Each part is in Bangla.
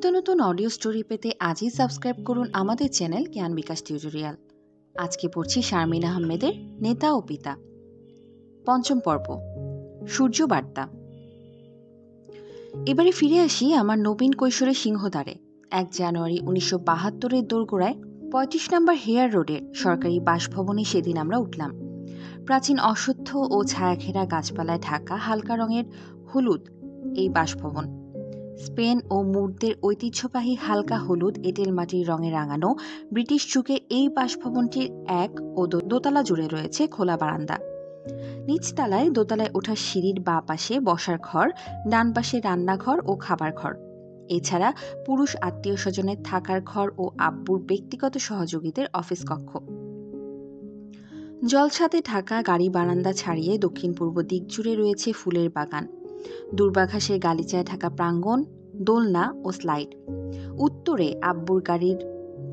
নিত্য নতুন অডিও স্টোরি পেতে আজই সাবস্ক্রাইব করুন আমাদের চ্যানেল জ্ঞান বিকাশ টিউটোরিয়াল। আজকে পড়ছি শারমিন আহমেদের নেতা ও পিতা, পঞ্চম পর্ব, সূর্য বার্তা। এবারে ফিরে আসি আমার নবীন কৈশোরের সিংহদ্বারে। 1 জানুয়ারি 1972-এর দোরগোড়ায় 35 নম্বর হেয়ার রোডের সরকারি বাসভবনে সেদিন আমরা উঠলাম। প্রাচীন অশ্বত্থ ও ছায়াঘেরা গাছপালায় ঢাকা হালকা রঙের হলুদ এই বাসভবন। স্পেন ও মুরদের ঐতিহ্যবাহী হালকা হলুদ এঁটেল মাটির রঙে রাঙানো ব্রিটিশ যুগের এই বাসভবনটির 1 ও দোতলা জুড়ে রয়েছে খোলা বারান্দা। নিচতলায় দোতলায় ওঠার সিঁড়ির বাঁ পাশে বসার ঘর, ডান পাশে রান্নাঘর ও খাবার ঘর। এছাড়া পুরুষ আত্মীয় স্বজনের থাকার ঘর ও আব্বুর ব্যক্তিগত সহযোগীদের অফিস কক্ষ। জলছাদে ঢাকা গাড়ি বারান্দা ছাড়িয়ে দক্ষিণ পূর্ব দিক জুড়ে রয়েছে ফুলের বাগান, দূর্বাঘাসের গালিচায় ঢাকা প্রাঙ্গণ, দোলনা ও স্লাইড। উত্তরে আব্বুর গাড়ির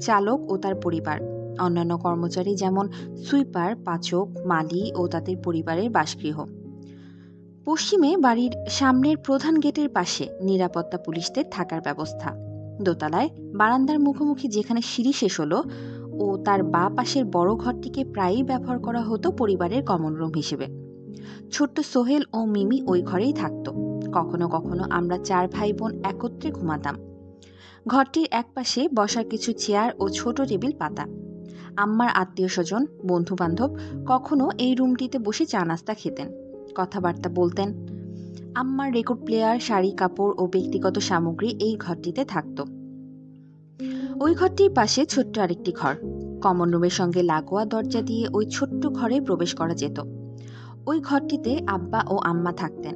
চালক ও তার পরিবার, অন্যান্য কর্মচারী যেমন সুইপার, পাচক, মালি ও তাদের পরিবারের বাসগৃহ। পশ্চিমে বাড়ির সামনের প্রধান গেটের পাশে নিরাপত্তা পুলিশদের থাকার ব্যবস্থা। দোতলায় বারান্দার মুখোমুখি যেখানে সিঁড়ি শেষ হলো ও তার বাঁ পাশের বড় ঘরটিকে প্রায়ই ব্যবহার করা হতো পরিবারের কমন রুম হিসেবে। ছোট্ট সোহেল ও মিমি ওই ঘরেই থাকতো। কখনো কখনো আমরা 4 ভাই বোন একত্রে ঘুমাতাম। ঘরটির একপাশে বসার কিছু চেয়ার ও ছোট টেবিল পাতা। আম্মার আত্মীয় স্বজন, বন্ধু বান্ধব কখনো এই রুমটিতে বসে চা নাস্তা খেতেন, কথাবার্তা বলতেন। আম্মার রেকর্ড প্লেয়ার, শাড়ি, কাপড় ও ব্যক্তিগত সামগ্রী এই ঘরটিতে থাকতো। ওই ঘরটির পাশে ছোট্ট আরেকটি ঘর, কমন রুমের সঙ্গে লাগোয়া দরজা দিয়ে ওই ছোট্ট ঘরে প্রবেশ করা যেত। ওই ঘরটিতে আব্বা ও আম্মা থাকতেন।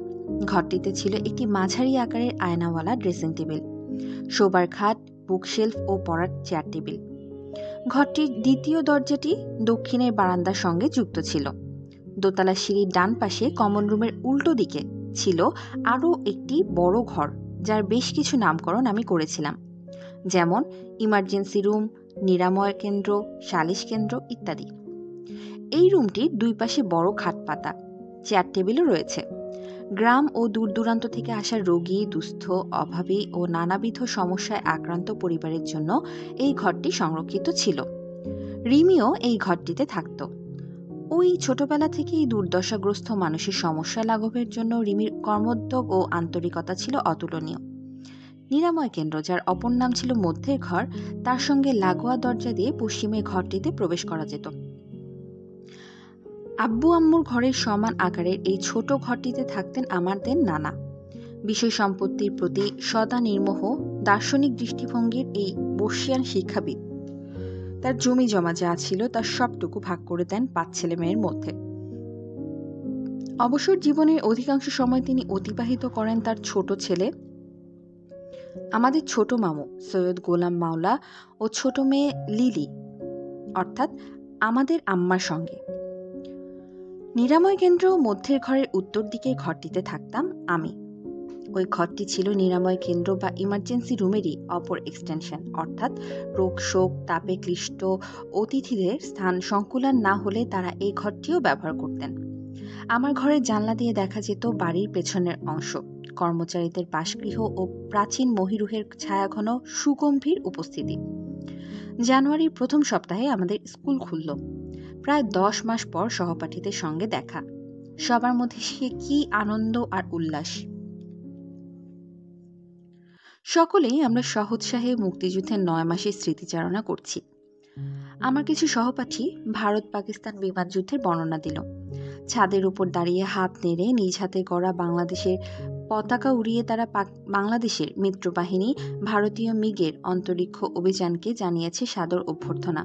ঘরটিতে ছিল একটি মাঝারি আকারের আয়নাওয়ালা ড্রেসিং টেবিল, শোবার খাট, বুকশেলফ ও পড়ার চেয়ার টেবিল। ঘরটির দ্বিতীয় দরজাটি দক্ষিণের বারান্দার সঙ্গে যুক্ত ছিল। দোতলা সিঁড়ির ডান পাশে কমন রুমের উল্টো দিকে ছিল আরও একটি বড় ঘর, যার বেশ কিছু নামকরণ আমি করেছিলাম, যেমন ইমার্জেন্সি রুম, নিরাময় কেন্দ্র, সালিশ কেন্দ্র ইত্যাদি। এই রুমটির দুই পাশে বড় খাট পাতা, চেয়ার টেবিলও রয়েছে। গ্রাম ও দূর দূরান্ত থেকে আসা রোগী, দুস্থ, অভাবী ও নানাবিধ সমস্যায় আক্রান্ত পরিবারের জন্য এই ঘরটি সংরক্ষিত ছিল। রিমিও এই ঘরটিতে থাকত। ওই ছোটবেলা থেকেই দুর্দশাগ্রস্ত মানুষের সমস্যা লাঘবের জন্য রিমির কর্মোদ্যোগ ও আন্তরিকতা ছিল অতুলনীয়। নিরাময় কেন্দ্র, যার অপর নাম ছিল মধ্যের ঘর, তার সঙ্গে লাগোয়া দরজা দিয়ে পশ্চিমের ঘরটিতে প্রবেশ করা যেত। আব্বু আম্মুর ঘরের সমান আকারের এই ছোট ঘরটিতে থাকতেন আমাদের নানা। বিষয় সম্পত্তির প্রতি সদা নির্মোহ দার্শনিক দৃষ্টিভঙ্গির এই বর্ষিয়ান শিক্ষাবিদ তার জমি জমা যা ছিল তার সবটুকু ভাগ করে দেন 5 ছেলে মেয়ের মধ্যে। অবসর জীবনের অধিকাংশ সময় তিনি অতিবাহিত করেন তার ছোট ছেলে, আমাদের ছোট মামু সৈয়দ গোলাম মাওলা ও ছোট মেয়ে লিলি, অর্থাৎ আমাদের আম্মার সঙ্গে। নিরাময় কেন্দ্র মধ্যের ঘরের উত্তর দিকের ঘরটিতে থাকতাম আমি। ওই ঘরটি ছিল নিরাময় কেন্দ্র বা ইমার্জেন্সি রুমেরই অপর এক্সটেনশন, অর্থাৎ রোগ শোক তাপে ক্লিষ্ট অতিথিদের স্থান সংকুলান না হলে তারা এই ঘরটিও ব্যবহার করতেন। আমার ঘরের জানলা দিয়ে দেখা যেত বাড়ির পেছনের অংশ, কর্মচারীদের বাসগৃহ ও প্রাচীন মহিরুহের ছায়াঘন সুগম্ভীর উপস্থিতি। জানুয়ারির প্রথম সপ্তাহে আমাদের স্কুল খুলল। প্রায় 10 মাস পর সহপাঠীদের সঙ্গে দেখা। সবার মধ্যে সে কি আনন্দ আর উল্লাস! সকলেই আমরা সহোৎসাহে মুক্তিযুদ্ধের 9 মাসের স্মৃতিচারণা করছি। আমার কিছু সহপাঠী ভারত পাকিস্তান বিমান যুদ্ধের বর্ণনা দিল। ছাদের উপর দাঁড়িয়ে হাত নেড়ে নিজ হাতে গড়া বাংলাদেশের পতাকা উড়িয়ে তারা বাংলাদেশের মিত্রবাহিনী ভারতীয় মিগের অন্তরিক্ষ অভিযানকে জানিয়েছে সাদর অভ্যর্থনা।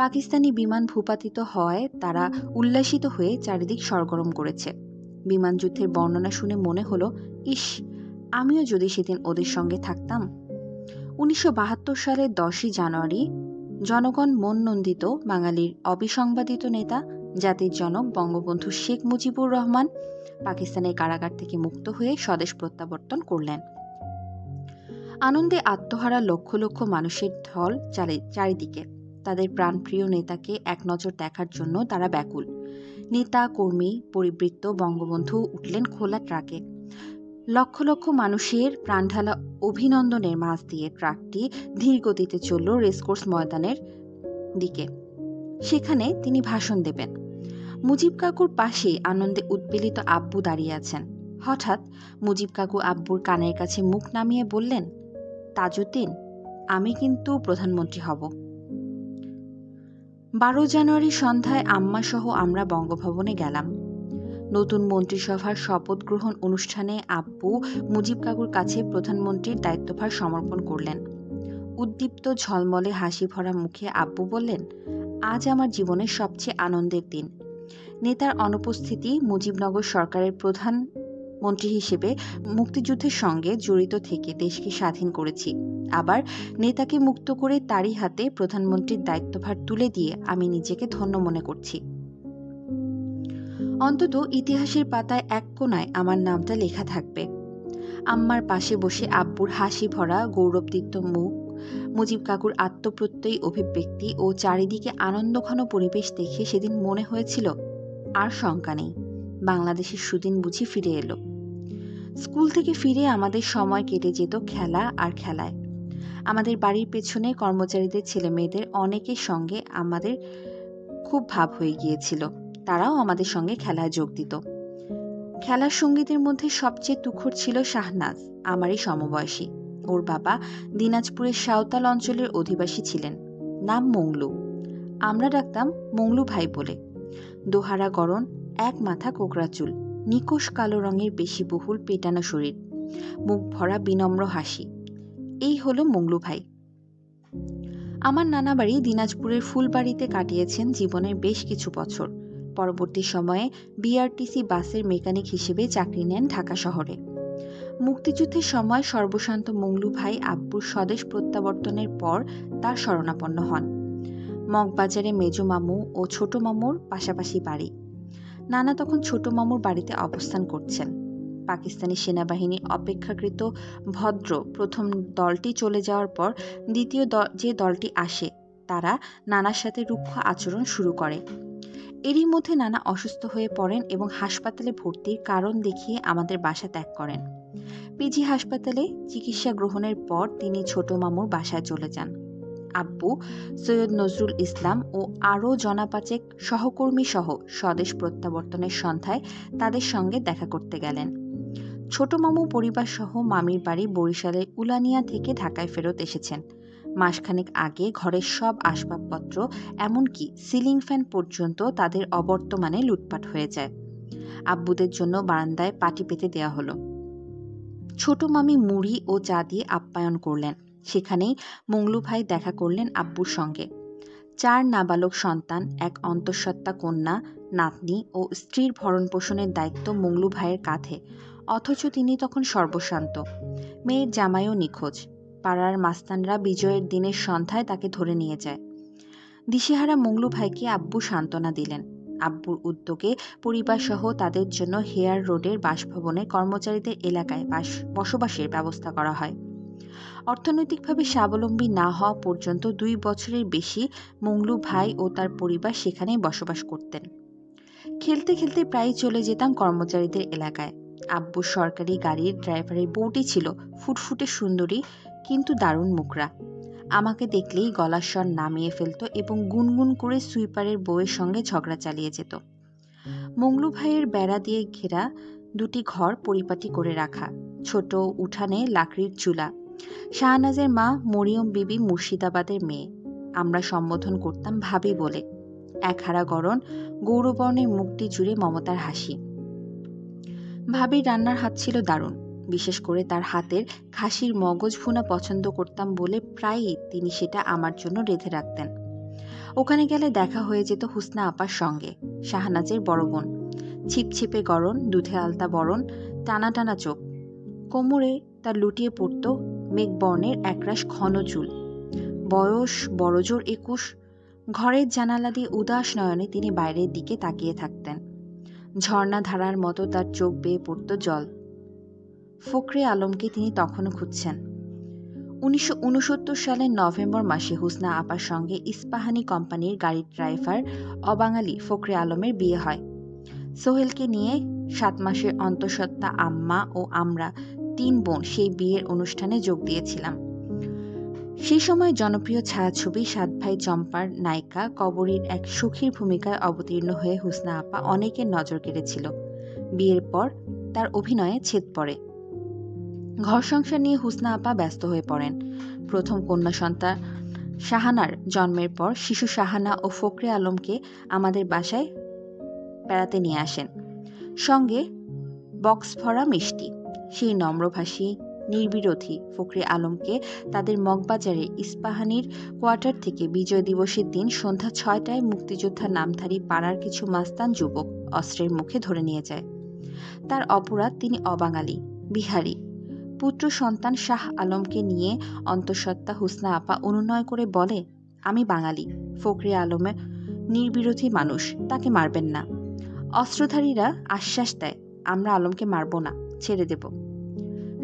পাকিস্তানি বিমান ভূপাতিত হওয়ায় তারা উল্লাসিত হয়ে চারিদিক সরগরম করেছে। বিমান যুদ্ধের বর্ণনা শুনে মনে হলো, ইস, আমিও যদি সেদিন ওদের সঙ্গে থাকতাম। 1972 সালের 10ই জানুয়ারি জনগণ মন নন্দিত বাঙালির অবিসংবাদিত নেতা, জাতির জনক বঙ্গবন্ধু শেখ মুজিবুর রহমান পাকিস্তানের কারাগার থেকে মুক্ত হয়ে স্বদেশ প্রত্যাবর্তন করলেন। আনন্দে আত্মহারা লক্ষ লক্ষ মানুষের ঢল চারিদিকে। তাদের প্রাণপ্রিয় নেতাকে এক নজর দেখার জন্য তারা ব্যাকুল। নেতা, কর্মী, পরিবৃত্ত বঙ্গবন্ধু উঠলেন খোলা ট্রাকে। লক্ষ লক্ষ মানুষের প্রাণঢালা অভিনন্দনের মাঝ দিয়ে ট্রাকটি ধীর গতিতে চলল রেসকোর্স ময়দানের দিকে। সেখানে তিনি ভাষণ দেবেন। মুজিব কাকুর পাশে আনন্দে উৎপীড়িত আব্বু দাঁড়িয়ে আছেন। হঠাৎ মুজিব কাকু আব্বুর কানের কাছে মুখ নামিয়ে বললেন, তাজউদ্দিন, আমি কিন্তু প্রধানমন্ত্রী হব। 12 জানুয়ারি সন্ধ্যায় আম্মা সহ আমরা বঙ্গভবনে গেলাম। নতুন মন্ত্রিসভার শপথ গ্রহণ অনুষ্ঠানে আব্বু মুজিব কাকুর কাছে প্রধানমন্ত্রীর দায়িত্বভার সমর্পণ করলেন। উদ্দীপ্ত ঝলমলে হাসি ভরা মুখে আব্বু বললেন, আজ আমার জীবনের সবচেয়ে আনন্দের দিন। নেতার অনুপস্থিতি মুজিবনগর সরকারের প্রধানমন্ত্রী হিসেবে মুক্তিযুদ্ধের সঙ্গে জড়িত থেকে দেশকে স্বাধীন করেছি। আবার নেতাকে মুক্ত করে তারই হাতে প্রধানমন্ত্রীর দায়িত্বভার তুলে দিয়ে আমি নিজেকে ধন্য মনে করছি। অন্তত ইতিহাসের পাতায় এক কোণায় আমার নামটা লেখা থাকবে। আম্মার পাশে বসে আব্বুর হাসি ভরা গৌরবদীপ্ত মুখ, মুজিব কাকুর আত্মপ্রত্যয়ী অভিব্যক্তি ও চারিদিকে আনন্দঘন পরিবেশ দেখে সেদিন মনে হয়েছিল আর শঙ্কা নেই, বাংলাদেশের সুদিন বুঝি ফিরে এলো। স্কুল থেকে ফিরে আমাদের সময় কেটে যেত খেলা আর খেলায়। আমাদের বাড়ির পেছনে কর্মচারীদের ছেলে মেয়েদের অনেকের সঙ্গে আমাদের খুব ভাব হয়ে গিয়েছিল। তারাও আমাদের সঙ্গে খেলায় যোগ দিত। খেলার সঙ্গীদের মধ্যে সবচেয়ে তুখর ছিল শাহনাজ, আমারই সমবয়সী। ওর বাবা দিনাজপুরের সাঁওতাল অঞ্চলের অধিবাসী ছিলেন, নাম মংলু। আমরা ডাকতাম মংলু ভাই বলে। দোহারা গড়ন, এক মাথা কোকড়া চুল, নিকোষ কালো রঙের পেশিবহুল পেটানো শরীর, মুখ ভরা বিনম্র হাসি। এই হলো মংলু ভাই। আমার নানা বাড়ি দিনাজপুরের ফুলবাড়িতে কাটিয়েছেন জীবনের বেশ কিছু বছর। পরবর্তী সময়ে বিআরটিসি বাসের মেকানিক হিসেবে চাকরি নেন ঢাকা শহরে। মুক্তিযুদ্ধের সময় সর্বশান্ত মংলু ভাই আব্বুর স্বদেশ প্রত্যাবর্তনের পর তার শরণাপন্ন হন। মগবাজারে মেজ মামু ও ছোট মামুর পাশাপাশি বাড়ি। নানা তখন ছোট মামুর বাড়িতে অবস্থান করছেন। পাকিস্তানি সেনাবাহিনী অপেক্ষাকৃত ভদ্র প্রথম দলটি চলে যাওয়ার পর দ্বিতীয় যে দলটি আসে তারা নানার সাথে রুক্ষ আচরণ শুরু করে। এরই মধ্যে নানা অসুস্থ হয়ে পড়েন এবং হাসপাতালে ভর্তির কারণ দেখিয়ে আমাদের বাসা ত্যাগ করেন। পিজি হাসপাতালে চিকিৎসা গ্রহণের পর তিনি ছোট মামুর বাসায় চলে যান। আব্বু সৈয়দ নজরুল ইসলাম ও আরও জনাপাচেক সহকর্মী সহ স্বদেশ প্রত্যাবর্তনের সন্ধ্যায় তাদের সঙ্গে দেখা করতে গেলেন। ছোট মামু পরিবার সহ মামির বাড়ি বরিশালের উলানিয়া থেকে ঢাকায় ফেরত এসেছেন। মাসখানেক আগে ঘরের সব আসবাবপত্র এমনকি সিলিং ফ্যান পর্যন্ত তাদের অবর্তমানে লুটপাট হয়ে যায়। আব্বুদের জন্য বারান্দায় পাটি পেতে দেওয়া হলো। ছোট মামি মুড়ি ও চা দিয়ে আপ্যায়ন করলেন। সেখানেই মংলু ভাই দেখা করলেন আব্বুর সঙ্গে। 4 নাবালক সন্তান, এক অন্তঃসত্ত্বা কন্যা, নাতনি ও স্ত্রীর ভরণ পোষণের দায়িত্ব মংলু ভাইয়ের কাঁধে, অথচ তিনি তখন সর্বশান্ত। মেয়ের জামাইও নিখোঁজ। পাড়ার মাস্তানরা বিজয়ের দিনের সন্ধ্যায় তাকে ধরে নিয়ে যায়। দিশেহারা মংলু ভাইকে আব্বু সান্ত্বনা দিলেন। আব্বুর উদ্যোগে পরিবারসহ তাদের জন্য হেয়ার রোডের বাসভবনে কর্মচারীদের এলাকায় বসবাসের ব্যবস্থা করা হয়। অর্থনৈতিকভাবে স্বাবলম্বী না হওয়া পর্যন্ত 2 বছরের বেশি মংলু ভাই ও তার পরিবার সেখানেই বসবাস করতেন। খেলতে খেলতে প্রায়ই চলে যেতাম কর্মচারীদের এলাকায়। আব্বুর সরকারি গাড়ির ড্রাইভারের বউটি ছিল ফুটফুটে সুন্দরী কিন্তু দারুণ মুখরা। আমাকে দেখলেই গলার স্বর নামিয়ে ফেলত এবং গুনগুন করে সুইপারের বউয়ের সঙ্গে ঝগড়া চালিয়ে যেত। মংলু ভাইয়ের বেড়া দিয়ে ঘেরা 2টি ঘর পরিপাটি করে রাখা, ছোট উঠানে লাকড়ির চুলা। শাহনাজের মা মরিয়ম বিবি মুর্শিদাবাদের মেয়ে। আমরা সম্বোধন করতাম ভাবি বলে। একহারা গড়ন, গৌরবর্ণের মুখটি জুড়ে মমতার হাসি। ভাবির রান্নার হাত ছিল দারুণ। বিশেষ করে তার হাতের খাসির মগজ ভুনা পছন্দ করতাম বলে প্রায়ই তিনি সেটা আমার জন্য রেঁধে রাখতেন। ওখানে গেলে দেখা হয়ে যেত হুসনা আপার সঙ্গে, শাহনাজের বড় বোন। ছিপছিপে গড়ন, দুধে আলতা বরণ, টানা টানা চোখ। কোমরে তার লুটিয়ে পড়ত মেঘবর্ণের একরাশ ঘন চুল। বয়স বড়জোর 21। ঘরের জানালা দিয়ে উদাস নয়নে তিনি বাইরের দিকে তাকিয়ে থাকতেন। ঝর্ণা ধারার মতো তার চোখ বেয়ে পড়ত জল। ফখরে আলমকে তিনি তখনও খুঁজছেন। 1969 সালের নভেম্বর মাসে হুসনা আপার সঙ্গে ইস্পাহানি কোম্পানির গাড়ির ড্রাইভার অবাঙালি ফখরে আলমের বিয়ে হয়। সোহেলকে নিয়ে 7 মাসের অন্তঃসত্ত্বা আম্মা ও আমরা 3 বোন সেই বিয়ের অনুষ্ঠানে যোগ দিয়েছিলাম। সেই সময় জনপ্রিয় ছায়াছবি 7 ভাই চম্পার নায়িকা কবরীর এক সুখীর ভূমিকায় অবতীর্ণ হয়ে হুসনা আপা অনেকের নজর কেড়েছিল। বিয়ের পর তার অভিনয়ে ছেদ পড়ে। ঘর সংসার নিয়ে হুসনা আপা ব্যস্ত হয়ে পড়েন। প্রথম কন্যা সন্তান শাহানার জন্মের পর শিশু শাহানা ও ফখরে আলমকে আমাদের বাসায় বেড়াতে নিয়ে আসেন, সঙ্গে বক্স ভরা মিষ্টি। সেই নম্রভাষী নির্বিরোধী ফখরে আলমকে তাদের মগবাজারের ইস্পাহানির কোয়ার্টার থেকে বিজয় দিবসের দিন সন্ধ্যা 6টায় মুক্তিযোদ্ধা নামধারী পাড়ার কিছু মাস্তান যুবক অস্ত্রের মুখে ধরে নিয়ে যায়। তার অপরাধ, তিনি অবাঙালি, বিহারি। পুত্র সন্তান শাহ আলমকে নিয়ে অন্তঃসত্ত্বা হুসনা আপা অনুনয় করে বলে, আমি বাঙালি, ফখরে আলমে নির্বিরোধী মানুষ, তাকে মারবেন না। অস্ত্রধারীরা আশ্বাস দেয়, আমরা আলমকে মারব না, ছেড়ে দেব।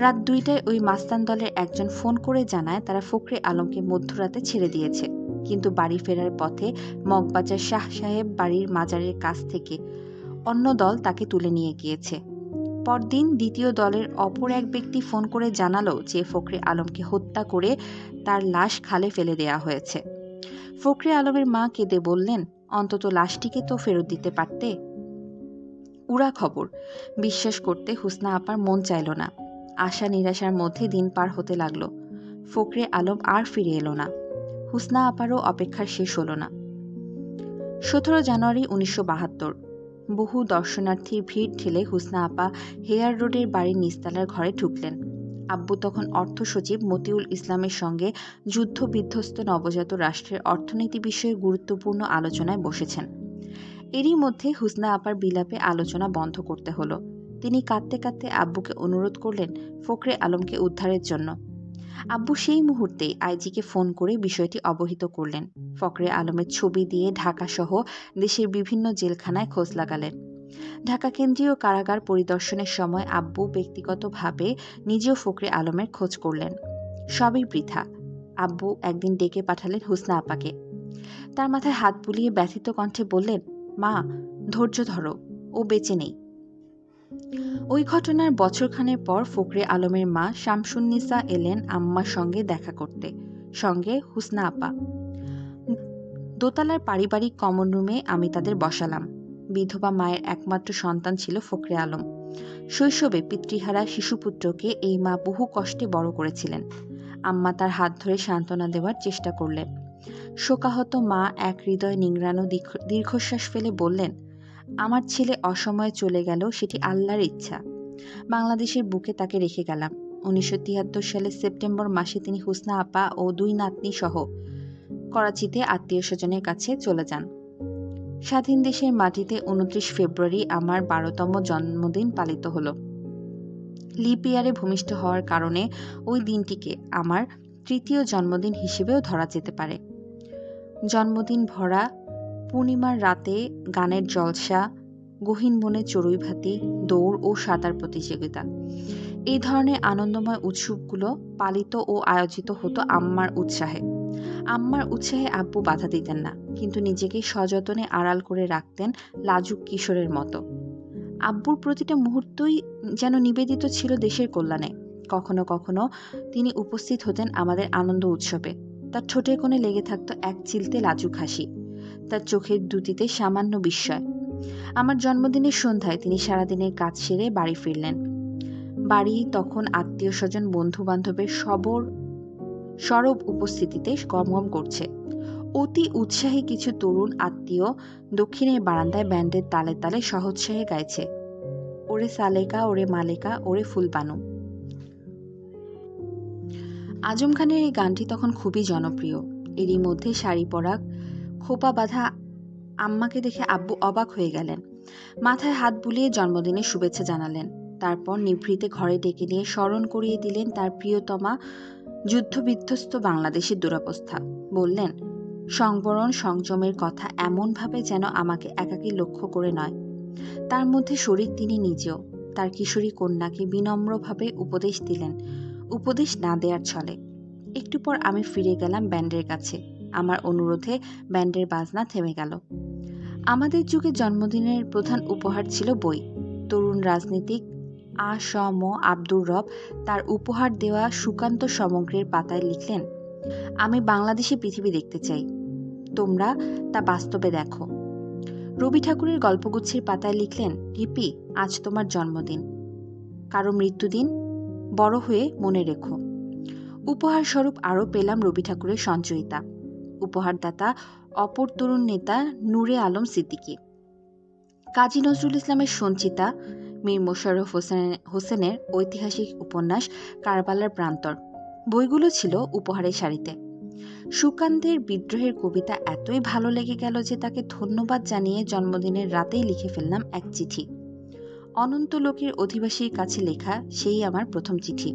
রাত 2টায় ওই মাস্তান দলের একজন ফোন করে জানায় তারা ফখরে আলমকে মধ্যরাতে ছেড়ে দিয়েছে, কিন্তু বাড়ি ফেরার পথে মগবাজার শাহ সাহেব বাড়ির মাজারের কাছ থেকে অন্য দল তাকে তুলে নিয়ে গিয়েছে। পরদিন দ্বিতীয় দলের অপর এক ব্যক্তি ফোন করে জানালো যে ফখরে আলমকে হত্যা করে তার লাশ খালে ফেলে দেয়া হয়েছে। ফখরে আলমের মা কেঁদে বললেন, অন্তত লাশটিকে তো ফেরত দিতে পারতে। উড়া খবর বিশ্বাস করতে হুসনা আপার মন চাইল না। আশা নিরাশার মধ্যে দিন পার হতে লাগলো। ফখরে আলম আর ফিরে এলো না। হুসনা আপারও অপেক্ষার শেষ হলো না। 17 জানুয়ারি 1972। বহু দর্শনার্থীর ভিড় ঠেলে হুসনা আপা হেয়ার রোডের বাড়ির নিস্তালার ঘরে ঢুকলেন। আব্বু তখন অর্থ সচিব মতিউল ইসলামের সঙ্গে যুদ্ধ বিধ্বস্ত নবজাত রাষ্ট্রের অর্থনীতি বিষয়ে গুরুত্বপূর্ণ আলোচনায় বসেছেন। এরই মধ্যে হুসনা আপার বিলাপে আলোচনা বন্ধ করতে হলো। তিনি কাঁদতে কাঁদতে আব্বুকে অনুরোধ করলেন ফখরে আলমকে উদ্ধারের জন্য। আব্বু সেই মুহূর্তেই আইজিকে ফোন করে বিষয়টি অবহিত করলেন। ফখরে আলমের ছবি দিয়ে ঢাকাসহ দেশের বিভিন্ন জেলখানায় খোঁজ লাগালেন। ঢাকা কেন্দ্রীয় কারাগার পরিদর্শনের সময় আব্বু ব্যক্তিগতভাবে নিজেও ফখরে আলমের খোঁজ করলেন। সবই বৃথা। আব্বু একদিন ডেকে পাঠালেন হুসনা আপাকে। তার মাথায় হাত বুলিয়ে ব্যথিত কণ্ঠে বললেন, মা, ধৈর্য ধরো, ও বেঁচে নেই। ওই ঘটনার বছরখানেক পর ফখরে আলমের মা শামসুন্নিসা এলেন আম্মার সঙ্গে দেখা করতে, সঙ্গে হুসনা আপা। দোতলার পারিবারিক কমন রুমে আমি তাদের বসালাম। বিধবা মায়ের একমাত্র সন্তান ছিল ফখরে আলম। শৈশবে পিতৃহারা শিশুপুত্রকে এই মা বহু কষ্টে বড় করেছিলেন। আম্মা তার হাত ধরে সান্ত্বনা দেওয়ার চেষ্টা করলেন। শোকাহত মা এক হৃদয় নিংড়ানো দীর্ঘশ্বাস ফেলে বললেন, আমার ছেলে অসময়ে চলে গেল, সেটি আল্লাহর ইচ্ছা। বাংলাদেশের বুকে তাকে রেখে গেলাম। 1973 সালের সেপ্টেম্বর মাসে তিনি হুসনা আপা ও 2 নাতনি সহ করাচিতে আত্মীয় স্বজনের কাছে চলে যান। স্বাধীন দেশের মাটিতে 29 ফেব্রুয়ারি আমার 12তম জন্মদিন পালিত হলো। লিপ ইয়ারে ভূমিষ্ঠ হওয়ার কারণে ওই দিনটিকে আমার 3য় জন্মদিন হিসেবেও ধরা যেতে পারে। জন্মদিন ভরা পূর্ণিমার রাতে গানের জলসা, গহীন বনে চড়ুইভাতি, দৌড় ও সাঁতার প্রতিযোগিতা, এই ধরনের আনন্দময় উৎসবগুলো পালিত ও আয়োজিত হতো আম্মার উৎসাহে। আম্মার উৎসাহে আব্বু বাধা দিতেন না, কিন্তু নিজেকে সযতনে আড়াল করে রাখতেন লাজুক কিশোরের মতো। আব্বুর প্রতিটা মুহূর্তই যেন নিবেদিত ছিল দেশের কল্যাণে। কখনো কখনো তিনি উপস্থিত হতেন আমাদের আনন্দ উৎসবে। তার ঠোঁটের কোণে লেগে থাকতো এক চিলতে লাজুক হাসি, তার চোখের দুটিতে সামান্য বিস্ময়। আমার জন্মদিনের সন্ধ্যায় তিনি সারাদিনের কাজ সেরে বাড়ি ফিরলেন। বাড়ি তখন আত্মীয় স্বজন বন্ধু বান্ধবের সরব উপস্থিতিতে গমগম করছে। অতি উৎসাহী কিছু তরুণ আত্মীয় দক্ষিণের বারান্দায় ব্যান্ডের তালে তালে সহোৎসাহে গাইছে, ওরে সালেকা, ওরে মালেকা, ওরে ফুলবানু। আজম খানের এই গানটি তখন খুবই জনপ্রিয়। এরই মধ্যে শাড়ি পরা, খোপা বাঁধা আম্মাকে দেখে আব্বু অবাক হয়ে গেলেন। মাথায় হাত বুলিয়ে জন্মদিনের শুভেচ্ছা জানালেন। তারপর নিভৃতে ঘরে ডেকে নিয়ে স্মরণ করিয়ে দিলেন তার প্রিয়তমা যুদ্ধবিধ্বস্ত বাংলাদেশের দুরবস্থা। বললেন, সংবরণ সংযমের কথা এমনভাবে যেন আমাকে একাকী লক্ষ্য করে নয়। তার মধ্যে শরীর তিনি নিজেও। তার কিশোরী কন্যাকে বিনম্রভাবে উপদেশ দিলেন, উপদেশ না দেওয়ার ছলে। একটু পর আমি ফিরে গেলাম ব্যান্ডের কাছে। আমার অনুরোধে ব্যান্ডের বাজনা থেমে গেল। আমাদের যুগে জন্মদিনের প্রধান উপহার ছিল বই। তরুণ রাজনীতিক আ.স.ম. আব্দুর রব তার উপহার দেওয়া সুকান্ত সমগ্রের পাতায় লিখলেন, আমি বাংলাদেশে পৃথিবী দেখতে চাই, তোমরা তা বাস্তবে দেখো। রবি ঠাকুরের গল্পগুচ্ছের পাতায় লিখলেন, রিপি, আজ তোমার জন্মদিন, কারো মৃত্যুদিন, বড় হয়ে মনে রেখো। উপহার স্বরূপ আরও পেলাম রবি ঠাকুরের সঞ্চয়িতা, উপহারদাতা অপর তরুণ নেতা নূরে আলম সিদ্দিকী, কাজী নজরুল ইসলামের সঞ্চিতা মীর মোশাররফ হোসেনের ঐতিহাসিক উপন্যাস কারবালার প্রান্তর। বইগুলো ছিল উপহারের সারিতে। সুকান্তের বিদ্রোহের কবিতা এতই ভালো লেগে গেল যে তাকে ধন্যবাদ জানিয়ে জন্মদিনের রাতেই লিখে ফেললাম এক চিঠি। অনন্ত লোকের অধিবাসীর কাছে লেখা সেই আমার প্রথম চিঠি।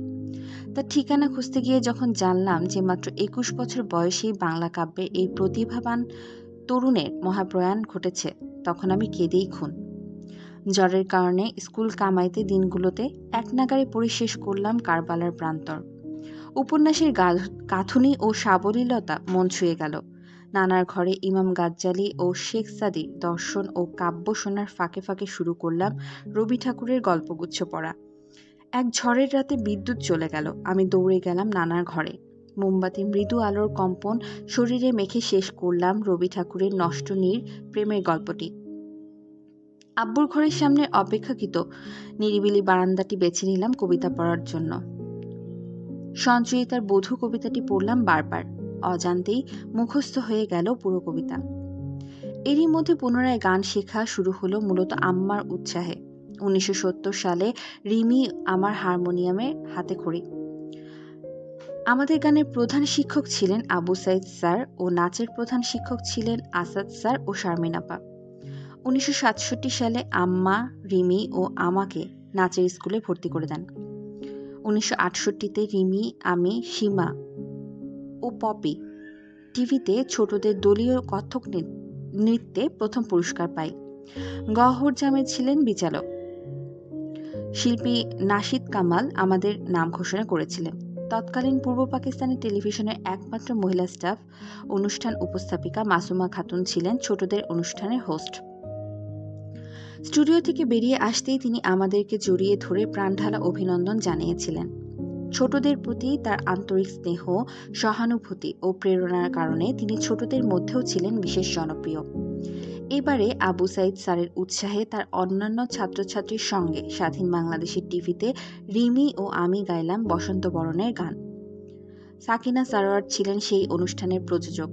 তার ঠিকানা খুঁজতে গিয়ে যখন জানলাম যে মাত্র ২১ বছর বয়সেই বাংলা কাব্যের এই প্রতিভাবান তরুণের মহাপ্রয়াণ ঘটেছে, তখন আমি কেঁদেই খুন। জ্বরের কারণে স্কুল কামাইতে দিনগুলোতে একনাগাড়ে পড়ে শেষ করলাম কারবালার প্রান্তর। উপন্যাসের গাঁথুনি ও সাবলীলতা মন ছুঁয়ে গেল। নানার ঘরে ইমাম গাজ্জালি ও শেখ সাদির দর্শন ও কাব্য শোনার ফাঁকে ফাঁকে শুরু করলাম রবি ঠাকুরের গল্পগুচ্ছ পড়া। এক ঝড়ের রাতে বিদ্যুৎ চলে গেল। আমি দৌড়ে গেলাম নানার ঘরে। মোমবাতির মৃদু আলোর কম্পন শরীরে মেখে শেষ করলাম রবি ঠাকুরের নষ্ট নীর প্রেমের গল্পটি। আব্বুর ঘরের সামনে অপেক্ষাকৃত নিরিবিলি বারান্দাটি বেছে নিলাম কবিতা পড়ার জন্য। সঞ্চয়িতার বধূ কবিতাটি পড়লাম বারবার, অজান্তেই মুখস্থ হয়ে গেল পুরো কবিতা। এরই মধ্যে পুনরায় গান শেখা শুরু হলো মূলত আম্মার উৎসাহে। 1970 সালে রিমি আমার হারমোনিয়ামের হাতে খড়ি। আমাদের গানের প্রধান শিক্ষক ছিলেন আবু সাইদ স্যার ও নাচের প্রধান শিক্ষক ছিলেন আসাদ স্যার ও শারমিন আপা। 1967 সালে আম্মা, রিমি ও আমাকে নাচের স্কুলে ভর্তি করে দেন। 1968-তে রিমি, আমি, সীমা ও পপি টিভিতে ছোটদের দলীয় কত্থক নৃত্যে প্রথম পুরস্কার পাই। গহর জামেদ ছিলেন বিচারক। শিল্পী নাশিদ কামাল আমাদের নাম ঘোষণা করেছিলেন। তৎকালীন পূর্ব পাকিস্তানি টেলিভিশনের একমাত্র মহিলা স্টাফ অনুষ্ঠান উপস্থাপিকা মাসুমা খাতুন ছিলেন ছোটদের অনুষ্ঠানের হোস্ট। স্টুডিও থেকে বেরিয়ে আসতেই তিনি আমাদেরকে জড়িয়ে ধরে প্রাণঢালা অভিনন্দন জানিয়েছিলেন। ছোটদের প্রতি তার আন্তরিক স্নেহ, সহানুভূতি ও প্রেরণার কারণে তিনি ছোটদের মধ্যেও ছিলেন বিশেষ জনপ্রিয়। এবারে আবু সাইদ স্যারের উৎসাহে তার অন্যান্য ছাত্রছাত্রীর সঙ্গে স্বাধীন বাংলাদেশের টিভিতে রিমি ও আমি গাইলাম বসন্ত বরণের গান। সাকিনা সারোয়ার ছিলেন সেই অনুষ্ঠানের প্রযোজক।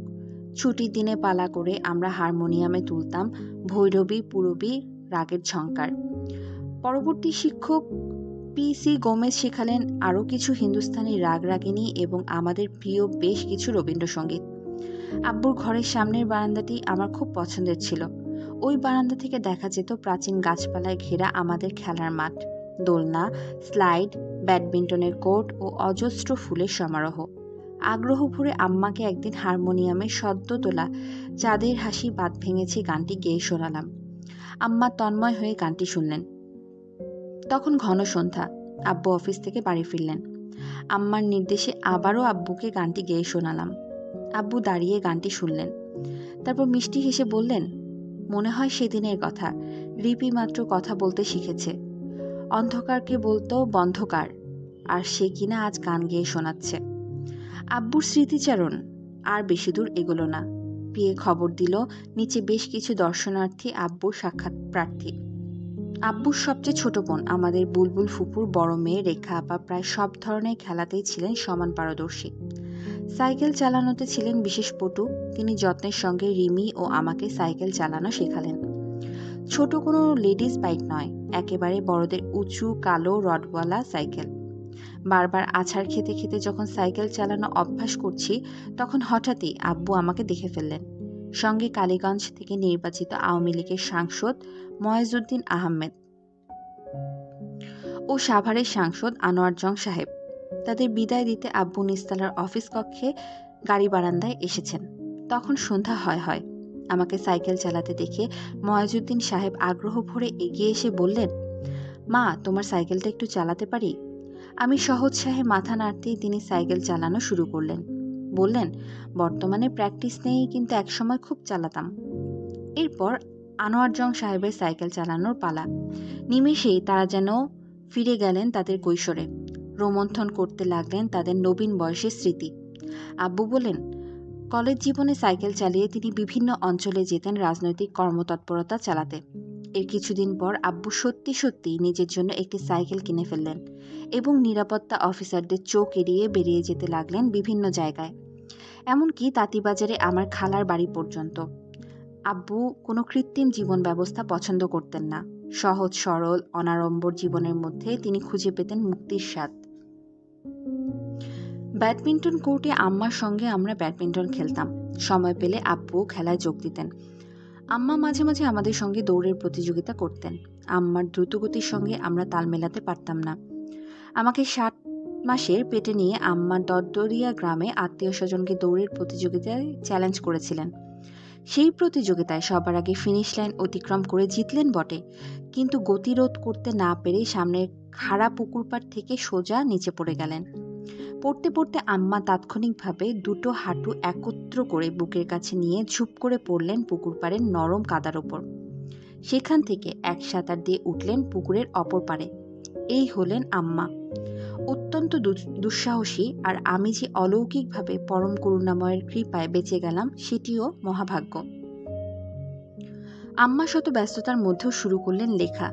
ছুটির দিনে পালা করে আমরা হারমোনিয়ামে তুলতাম ভৈরবী, পূরবী রাগের ঝঙ্কার। পরবর্তী শিক্ষক পি.সি. গোমেজ শেখালেন আরও কিছু হিন্দুস্তানি রাগ রাগিনী এবং আমাদের প্রিয় বেশ কিছু রবীন্দ্রসঙ্গীত। আব্বুর ঘরের সামনের বারান্দাটি আমার খুব পছন্দের ছিল। ওই বারান্দা থেকে দেখা যেত প্রাচীন গাছপালায় ঘেরা আমাদের খেলার মাঠ, দোলনা, স্লাইড, ব্যাডমিন্টনের কোর্ট ও অজস্র ফুলের সমারোহ। আগ্রহ ভরে আম্মাকে একদিন হারমোনিয়ামে সদ্য তোলা চাঁদের হাসি বাদ ভেঙেছে গানটি গেয়ে শোনালাম। আম্মা তন্ময় হয়ে গানটি শুনলেন। তখন ঘন সন্ধ্যা। আব্বু অফিস থেকে বাড়ি ফিরলেন। আম্মার নির্দেশে আবারও আব্বুকে গানটি গেয়ে শোনালাম। আব্বু দাঁড়িয়ে গানটি শুনলেন। তারপর মিষ্টি হেসে বললেন, মনে হয় সেদিনের কথা, রিপি মাত্র কথা বলতে শিখেছে। অন্ধকারকে বলতো বন্ধকার, আর সে কিনা আজ গান গেয়ে শোনাচ্ছে। আব্বুর স্মৃতিচারণ আর বেশি দূর এগোলো না। পিয়ে খবর দিল নিচে বেশ কিছু দর্শনার্থী আব্বুর সাক্ষাৎ প্রার্থী। আব্বুর সবচেয়ে ছোট বোন আমাদের বুলবুল ফুপুর বড় মেয়ে রেখা আপা প্রায় সব ধরনের খেলাতেই ছিলেন সমান পারদর্শী। সাইকেল চালানোতে ছিলেন বিশেষ পটু। তিনি যত্নের সঙ্গে রিমি ও আমাকে সাইকেল চালানো শেখালেন। ছোট কোনো লেডিস বাইক নয়, একেবারে বড়দের উঁচু কালো রডওয়ালা সাইকেল। বারবার আছাড় খেতে খেতে যখন সাইকেল চালানো অভ্যাস করছি, তখন হঠাৎই আব্বু আমাকে দেখে ফেললেন। সঙ্গে কালীগঞ্জ থেকে নির্বাচিত আওয়ামী লীগের সাংসদ ময়েজউদ্দিন আহমেদ ও সাভারের সাংসদ আনোয়ার জং সাহেব। তাদের বিদায় দিতে আব্বু নিস্তালার অফিস কক্ষে গাড়ি বারান্দায় এসেছেন। তখন সন্ধ্যা হয়। আমাকে সাইকেল চালাতে দেখে ময়েজউদ্দিন সাহেব আগ্রহ ভরে এগিয়ে এসে বললেন, মা, তোমার সাইকেলটা একটু চালাতে পারি? আমি সহজ সাহে মাথা নাড়তেই তিনি সাইকেল চালানো শুরু করলেন। বললেন, বর্তমানে প্র্যাকটিস নেই, কিন্তু একসময় খুব চালাতাম। এরপর আনোয়ার জং সাহেবের সাইকেল চালানোর পালা। নিমেষেই তারা যেন ফিরে গেলেন তাদের কৈশোরে, রোমন্থন করতে লাগলেন তাদের নবীন বয়সের স্মৃতি। আব্বু বলেন, কলেজ জীবনে সাইকেল চালিয়ে তিনি বিভিন্ন অঞ্চলে যেতেন রাজনৈতিক কর্মতৎপরতা চালাতে। এর কিছুদিন পর আব্বু সত্যি সত্যি নিজের জন্য একটি সাইকেল কিনে ফেললেন এবং নিরাপত্তা অফিসারদের চোখ এড়িয়ে বেরিয়ে যেতে লাগলেন বিভিন্ন জায়গায়, এমনকি তাঁতিবাজারে আমার খালার বাড়ি পর্যন্ত। আব্বু কোনো কৃত্রিম জীবন ব্যবস্থা পছন্দ করতেন না। সহজ সরল অনাড়ম্বর জীবনের মধ্যে তিনি খুঁজে পেতেন মুক্তির স্বাদ। ব্যাডমিন্টন কোর্টে আম্মার সঙ্গে আমরা ব্যাডমিন্টন খেলতাম। সময় পেলে আব্বু খেলায় যোগ দিতেন। আম্মা মাঝে মাঝে আমাদের সঙ্গে দৌড়ের প্রতিযোগিতা করতেন। আম্মার দ্রুতগতির সঙ্গে আমরা তাল মেলাতে পারতাম না। আমাকে 7 মাসের পেটে নিয়ে আম্মা দরদরিয়া গ্রামে আত্মীয় স্বজনকে দৌড়ের প্রতিযোগিতায় চ্যালেঞ্জ করেছিলেন। সেই প্রতিযোগিতায় সবার আগে ফিনিশ লাইন অতিক্রম করে জিতলেন বটে, কিন্তু গতিরোধ করতে না পেরে সামনের খাড়া পুকুর পাড় থেকে সোজা নিচে পড়ে গেলেন। পড়তে পড়তে আম্মা তাৎক্ষণিকভাবে দুটো হাঁটু একত্র করে বুকের কাছে নিয়ে ঝুপ করে পড়লেন পুকুর পাড়ের নরম কাদার ওপর। সেখান থেকে এক সাঁতার দিয়ে উঠলেন পুকুরের অপর পাড়ে। এই হলেন আম্মা। অত্যন্ত দুঃসাহসী, আর আমি যে অলৌকিকভাবে পরম করুণাময়ের কৃপায় বেঁচে গেলাম সেটিও মহাভাগ্য। আম্মা শত ব্যস্ততার মধ্যেও শুরু করলেন লেখা।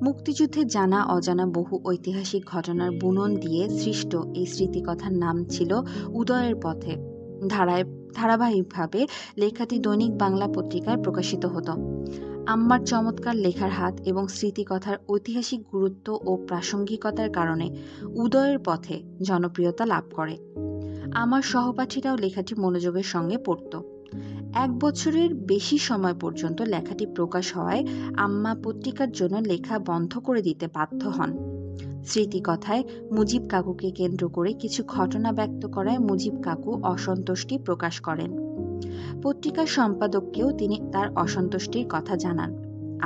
মুক্তিযুদ্ধের জানা অজানা বহু ঐতিহাসিক ঘটনার বুনন দিয়ে সৃষ্ট এই স্মৃতিকথার নাম ছিল উদয়ের পথে। ধারাবাহিকভাবে লেখাটি দৈনিক বাংলা পত্রিকায় প্রকাশিত হতো। আম্মার চমৎকার লেখার হাত এবং স্মৃতিকথার ঐতিহাসিক গুরুত্ব ও প্রাসঙ্গিকতার কারণে উদয়ের পথে জনপ্রিয়তা লাভ করে। আমার সহপাঠীরাও লেখাটি মনোযোগের সঙ্গে পড়ত। 1 বছরের বেশি সময় পর্যন্ত লেখাটি প্রকাশ হওয়ায় আম্মা পত্রিকার জন্য লেখা বন্ধ করে দিতে বাধ্য হন। স্মৃতিকথায় মুজিব কাকুকে কেন্দ্র করে কিছু ঘটনা ব্যক্ত করায় মুজিব কাকু অসন্তুষ্টি প্রকাশ করেন। পত্রিকার সম্পাদককেও তিনি তার অসন্তুষ্টির কথা জানান।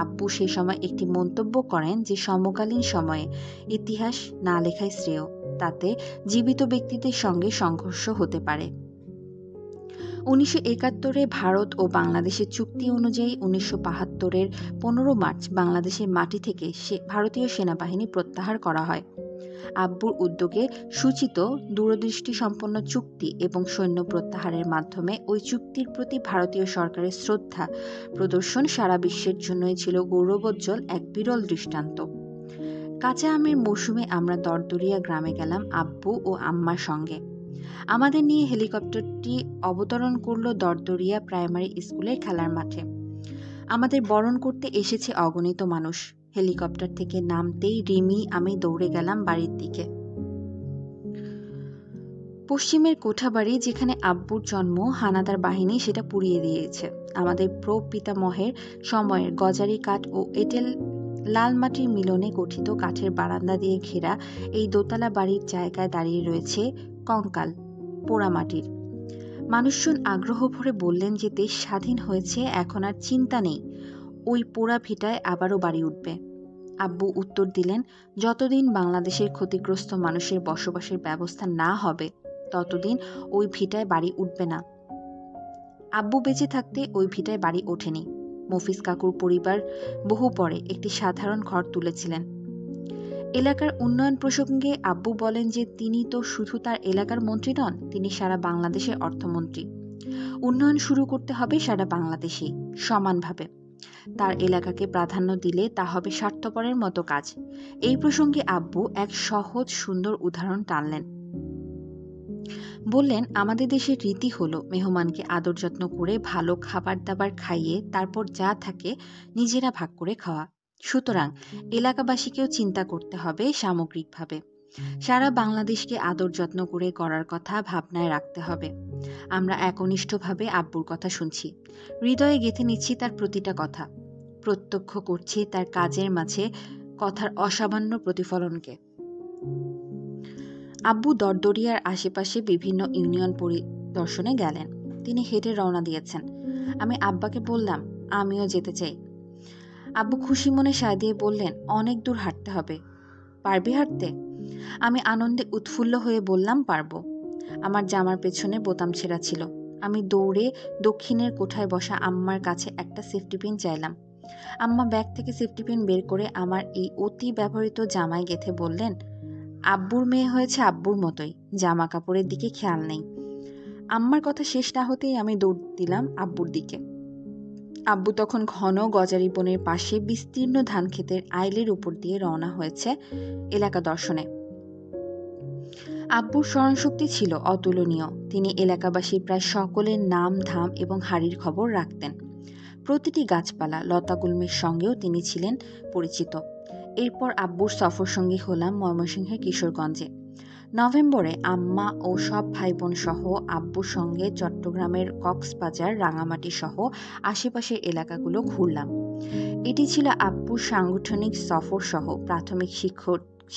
আব্বু সে সময় একটি মন্তব্য করেন যে সমকালীন সময়ে ইতিহাস না লেখাই শ্রেয়, তাতে জীবিত ব্যক্তিদের সঙ্গে সংঘর্ষ হতে পারে। 1971-এ ভারত ও বাংলাদেশের চুক্তি অনুযায়ী 1972-এর 15 মার্চ বাংলাদেশের মাটি থেকে ভারতীয় সেনাবাহিনী প্রত্যাহার করা হয়। আব্বুর উদ্যোগে সূচিত দূরদৃষ্টিসম্পন্ন চুক্তি এবং সৈন্য প্রত্যাহারের মাধ্যমে ওই চুক্তির প্রতি ভারতীয় সরকারের শ্রদ্ধা প্রদর্শন সারা বিশ্বের জন্যই ছিল গৌরবোজ্জ্বল এক বিরল দৃষ্টান্ত। কাঁচা আমের মৌসুমে আমরা দরদরিয়া গ্রামে গেলাম আব্বু ও আম্মার সঙ্গে। আমাদের নিয়ে হেলিকপ্টারটি অবতরণ করল দরদরিয়া প্রাইমারি স্কুলের খেলার মাঠে। আমাদের বরণ করতে এসেছে অগণিত মানুষ। হেলিকপ্টার থেকে নামতেই রিমি আমি দৌড়ে গেলাম বাড়ির দিকে। পশ্চিমের কোঠাবাড়ি যেখানে আব্বুর জন্ম, হানাদার বাহিনী সেটা পুড়িয়ে দিয়েছে। আমাদের প্রপিতামহের সময়ের গজারি কাঠ ও এঁটেল লাল মাটির মিলনে গঠিত কাঠের বারান্দা দিয়ে ঘেরা এই দোতলা বাড়ির জায়গায় দাঁড়িয়ে রয়েছে কঙ্কাল পোড়ামাটির। মানুষজন আগ্রহ ভরে বললেন যে দেশ স্বাধীন হয়েছে, এখন আর চিন্তা নেই, ওই পোড়া ভিটায় আবারও বাড়ি উঠবে। আব্বু উত্তর দিলেন, যতদিন বাংলাদেশের ক্ষতিগ্রস্ত মানুষের বসবাসের ব্যবস্থা না হবে ততদিন ওই ভিটায় বাড়ি উঠবে না। আব্বু বেঁচে থাকতে ওই ভিটায় বাড়ি ওঠেনি। মফিজ কাকুর পরিবার বহু পরে একটি সাধারণ ঘর তুলেছিলেন। এলাকার উন্নয়ন প্রসঙ্গে আব্বু বলেন যে তিনি তো শুধু তার এলাকার মন্ত্রী নন, তিনি সারা বাংলাদেশের অর্থমন্ত্রী। উন্নয়ন শুরু করতে হবে সারা বাংলাদেশেই সমানভাবে। তার এলাকাকে প্রাধান্য দিলে তা হবে স্বার্থপরের মতো কাজ। এই প্রসঙ্গে আব্বু এক সহজ সুন্দর উদাহরণ টানলেন। বললেন, আমাদের দেশের রীতি হলো মেহমানকে আদর যত্ন করে ভালো খাবার দাবার খাইয়ে তারপর যা থাকে নিজেরা ভাগ করে খাওয়া। সুতরাং এলাকাবাসীকেও চিন্তা করতে হবে সামগ্রিকভাবে। সারা বাংলাদেশকে আদর যত্ন করে করার কথা ভাবনায় রাখতে হবে। আমরা একনিষ্ঠভাবে আব্বুর কথা শুনছি, হৃদয়ে গেঁথে নিচ্ছি তার প্রতিটা কথা, প্রত্যক্ষ করছি তার কাজের মাঝে কথার অসামান্য প্রতিফলনকে। আব্বু দরদরিয়ার আশেপাশে বিভিন্ন ইউনিয়ন পরিদর্শনে গেলেন। তিনি হেঁটে রওনা দিয়েছেন। আমি আব্বাকে বললাম, আমিও যেতে চাই। আব্বু খুশি মনে সায় দিয়ে বললেন, অনেক দূর হাঁটতে হবে, পারবি হাঁটতে? আমি আনন্দে উৎফুল্ল হয়ে বললাম, পারবো। আমার জামার পেছনে বোতাম ছেঁড়া ছিল। আমি দৌড়ে দক্ষিণের কোঠায় বসা আম্মার কাছে একটা সেফটি পিন চাইলাম। আম্মা ব্যাগ থেকে সেফটি পিন বের করে আমার এই অতি ব্যবহৃত জামায় গেঁথে বললেন, আব্বুর মেয়ে হয়েছে আব্বুর মতোই, জামা কাপড়ের দিকে খেয়াল নেই। আম্মার কথা শেষ না হতেই আমি দৌড় দিলাম আব্বুর দিকে। আব্বু তখন ঘন গজারি বনের পাশে বিস্তীর্ণ ধানক্ষেতের আইলের উপর দিয়ে রওনা হয়েছে এলাকা দর্শনে। আব্বুর স্মরণশক্তি ছিল অতুলনীয়। তিনি এলাকাবাসীর প্রায় সকলের নাম, ধাম এবং হাড়ির খবর রাখতেন। প্রতিটি গাছপালা, লতাগুল্মের সঙ্গেও তিনি ছিলেন পরিচিত। এরপর আব্বুর সফর সঙ্গী হলাম ময়মনসিংহের কিশোরগঞ্জে। নভেম্বরে আম্মা ও সব ভাই বোন সহ আব্বুর সঙ্গে চট্টগ্রামের কক্সবাজার, রাঙামাটি সহ আশেপাশের এলাকাগুলো ঘুরলাম। এটি ছিল আব্বুর সাংগঠনিক সফর সহ প্রাথমিক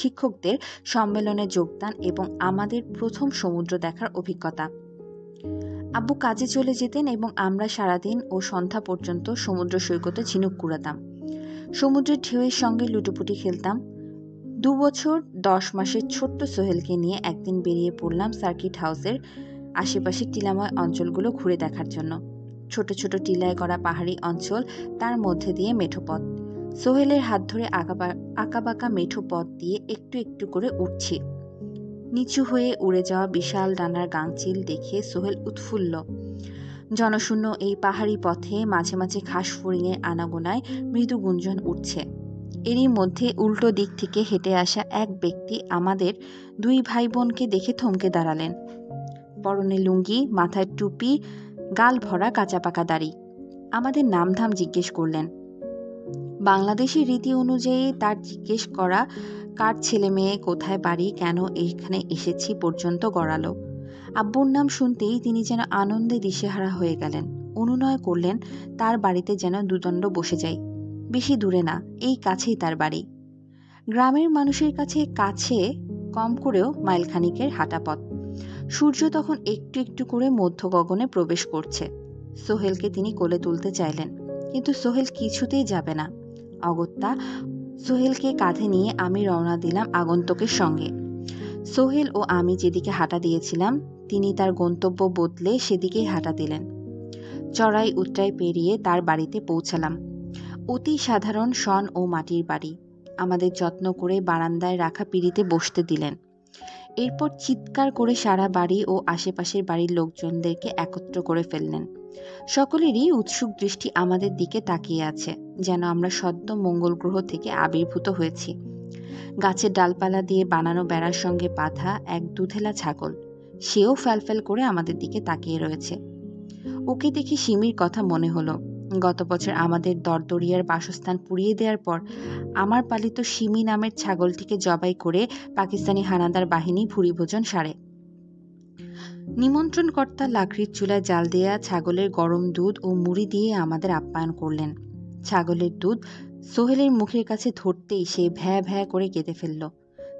শিক্ষকদের সম্মেলনে যোগদান এবং আমাদের প্রথম সমুদ্র দেখার অভিজ্ঞতা। আব্বু কাজে চলে যেতেন এবং আমরা সারাদিন ও সন্ধ্যা পর্যন্ত সমুদ্র সৈকতে ঝিনুক কুড়াতাম। সমুদ্রের ঢেউয়ের সঙ্গে লুটোপুটি খেলতাম। 2 বছর 10 মাসের ছোট্ট সোহেলকে নিয়ে একদিন বেরিয়ে পড়লাম সার্কিট হাউসের আশেপাশে টিলাময় অঞ্চলগুলো ঘুরে দেখার জন্য। ছোট ছোট টিলায় করা পাহাড়ি অঞ্চল, তার মধ্যে দিয়ে মেঠো পথ। সোহেলের হাত ধরে আঁকাবাঁকা মেঠো পথ দিয়ে একটু একটু করে উঠছি। নিচু হয়ে উড়ে যাওয়া বিশাল ডানার গাংচিল দেখে সোহেল উৎফুল্ল। জনশূন্য এই পাহাড়ি পথে মাঝে মাঝে ঘাস ফড়িংয়ের আনাগোনায় মৃদু গুঞ্জন উঠছে। এরই মধ্যে উল্টো দিক থেকে হেঁটে আসা এক ব্যক্তি আমাদের 2 ভাই বোনকে দেখে থমকে দাঁড়ালেন। পরনে লুঙ্গি, মাথায় টুপি, গাল ভরা কাঁচা পাকা দাড়ি। আমাদের নামধাম জিজ্ঞেস করলেন। বাংলাদেশি রীতি অনুযায়ী তার জিজ্ঞেস করা কার ছেলে মেয়ে, কোথায় বাড়ি, কেন এখানে এসেছি পর্যন্ত গড়ালো। আব্বুর নাম শুনতেই তিনি যেন আনন্দে দিশেহারা হয়ে গেলেন। অনুনয় করলেন তার বাড়িতে যেন দুদণ্ড বসে যাই। বেশি দূরে না, এই কাছেই তার বাড়ি। গ্রামের মানুষের কাছে কম করেও মাইলখানিকের হাঁটা পথ। সূর্য তখন একটু একটু করে মধ্য গগনে প্রবেশ করছে। সোহেলকে তিনি কোলে তুলতে চাইলেন, কিন্তু সোহেল কিছুতেই যাবে না। অগত্যা সোহেলকে কাঁধে নিয়ে আমি রওনা দিলাম আগন্তুকের সঙ্গে। সোহেল ও আমি যেদিকে হাঁটা দিয়েছিলাম, তিনি তার গন্তব্য বদলে সেদিকেই হাঁটা দিলেন। চড়াই উতরাই পেরিয়ে তার বাড়িতে পৌঁছালাম। অতি সাধারণ শন ও মাটির বাড়ি। আমাদের যত্ন করে বারান্দায় রাখা পিঁড়িতে বসতে দিলেন। এরপর চিৎকার করে সারা বাড়ি ও আশেপাশের বাড়ির লোকজনদেরকে একত্র করে ফেললেন। সকলেরই উৎসুক দৃষ্টি আমাদের দিকে তাকিয়ে আছে, যেন আমরা সদ্য মঙ্গল গ্রহ থেকে আবির্ভূত হয়েছি। গাছের ডালপালা দিয়ে বানানো বেড়ার সঙ্গে বাঁধা এক দুধেলা ছাগল, সেও ফ্যালফ্যাল করে আমাদের দিকে তাকিয়ে রয়েছে। ওকে দেখে সিমির কথা মনে হলো। গত বছর আমাদের দরদরিয়ার বাসস্থান পুড়িয়ে দেওয়ার পর আমার পালিত সিমি নামের ছাগলটিকে জবাই করে পাকিস্তানি হানাদার বাহিনী ভুরিভোজন সারে। নিমন্ত্রণকর্তা লাকড়ির চুলায় জাল দেয়া ছাগলের গরম দুধ ও মুড়ি দিয়ে আমাদের আপ্যায়ন করলেন। ছাগলের দুধ সোহেলের মুখের কাছে ধরতেই সে ভ্যা ভ্যা করে কেঁদে ফেলল।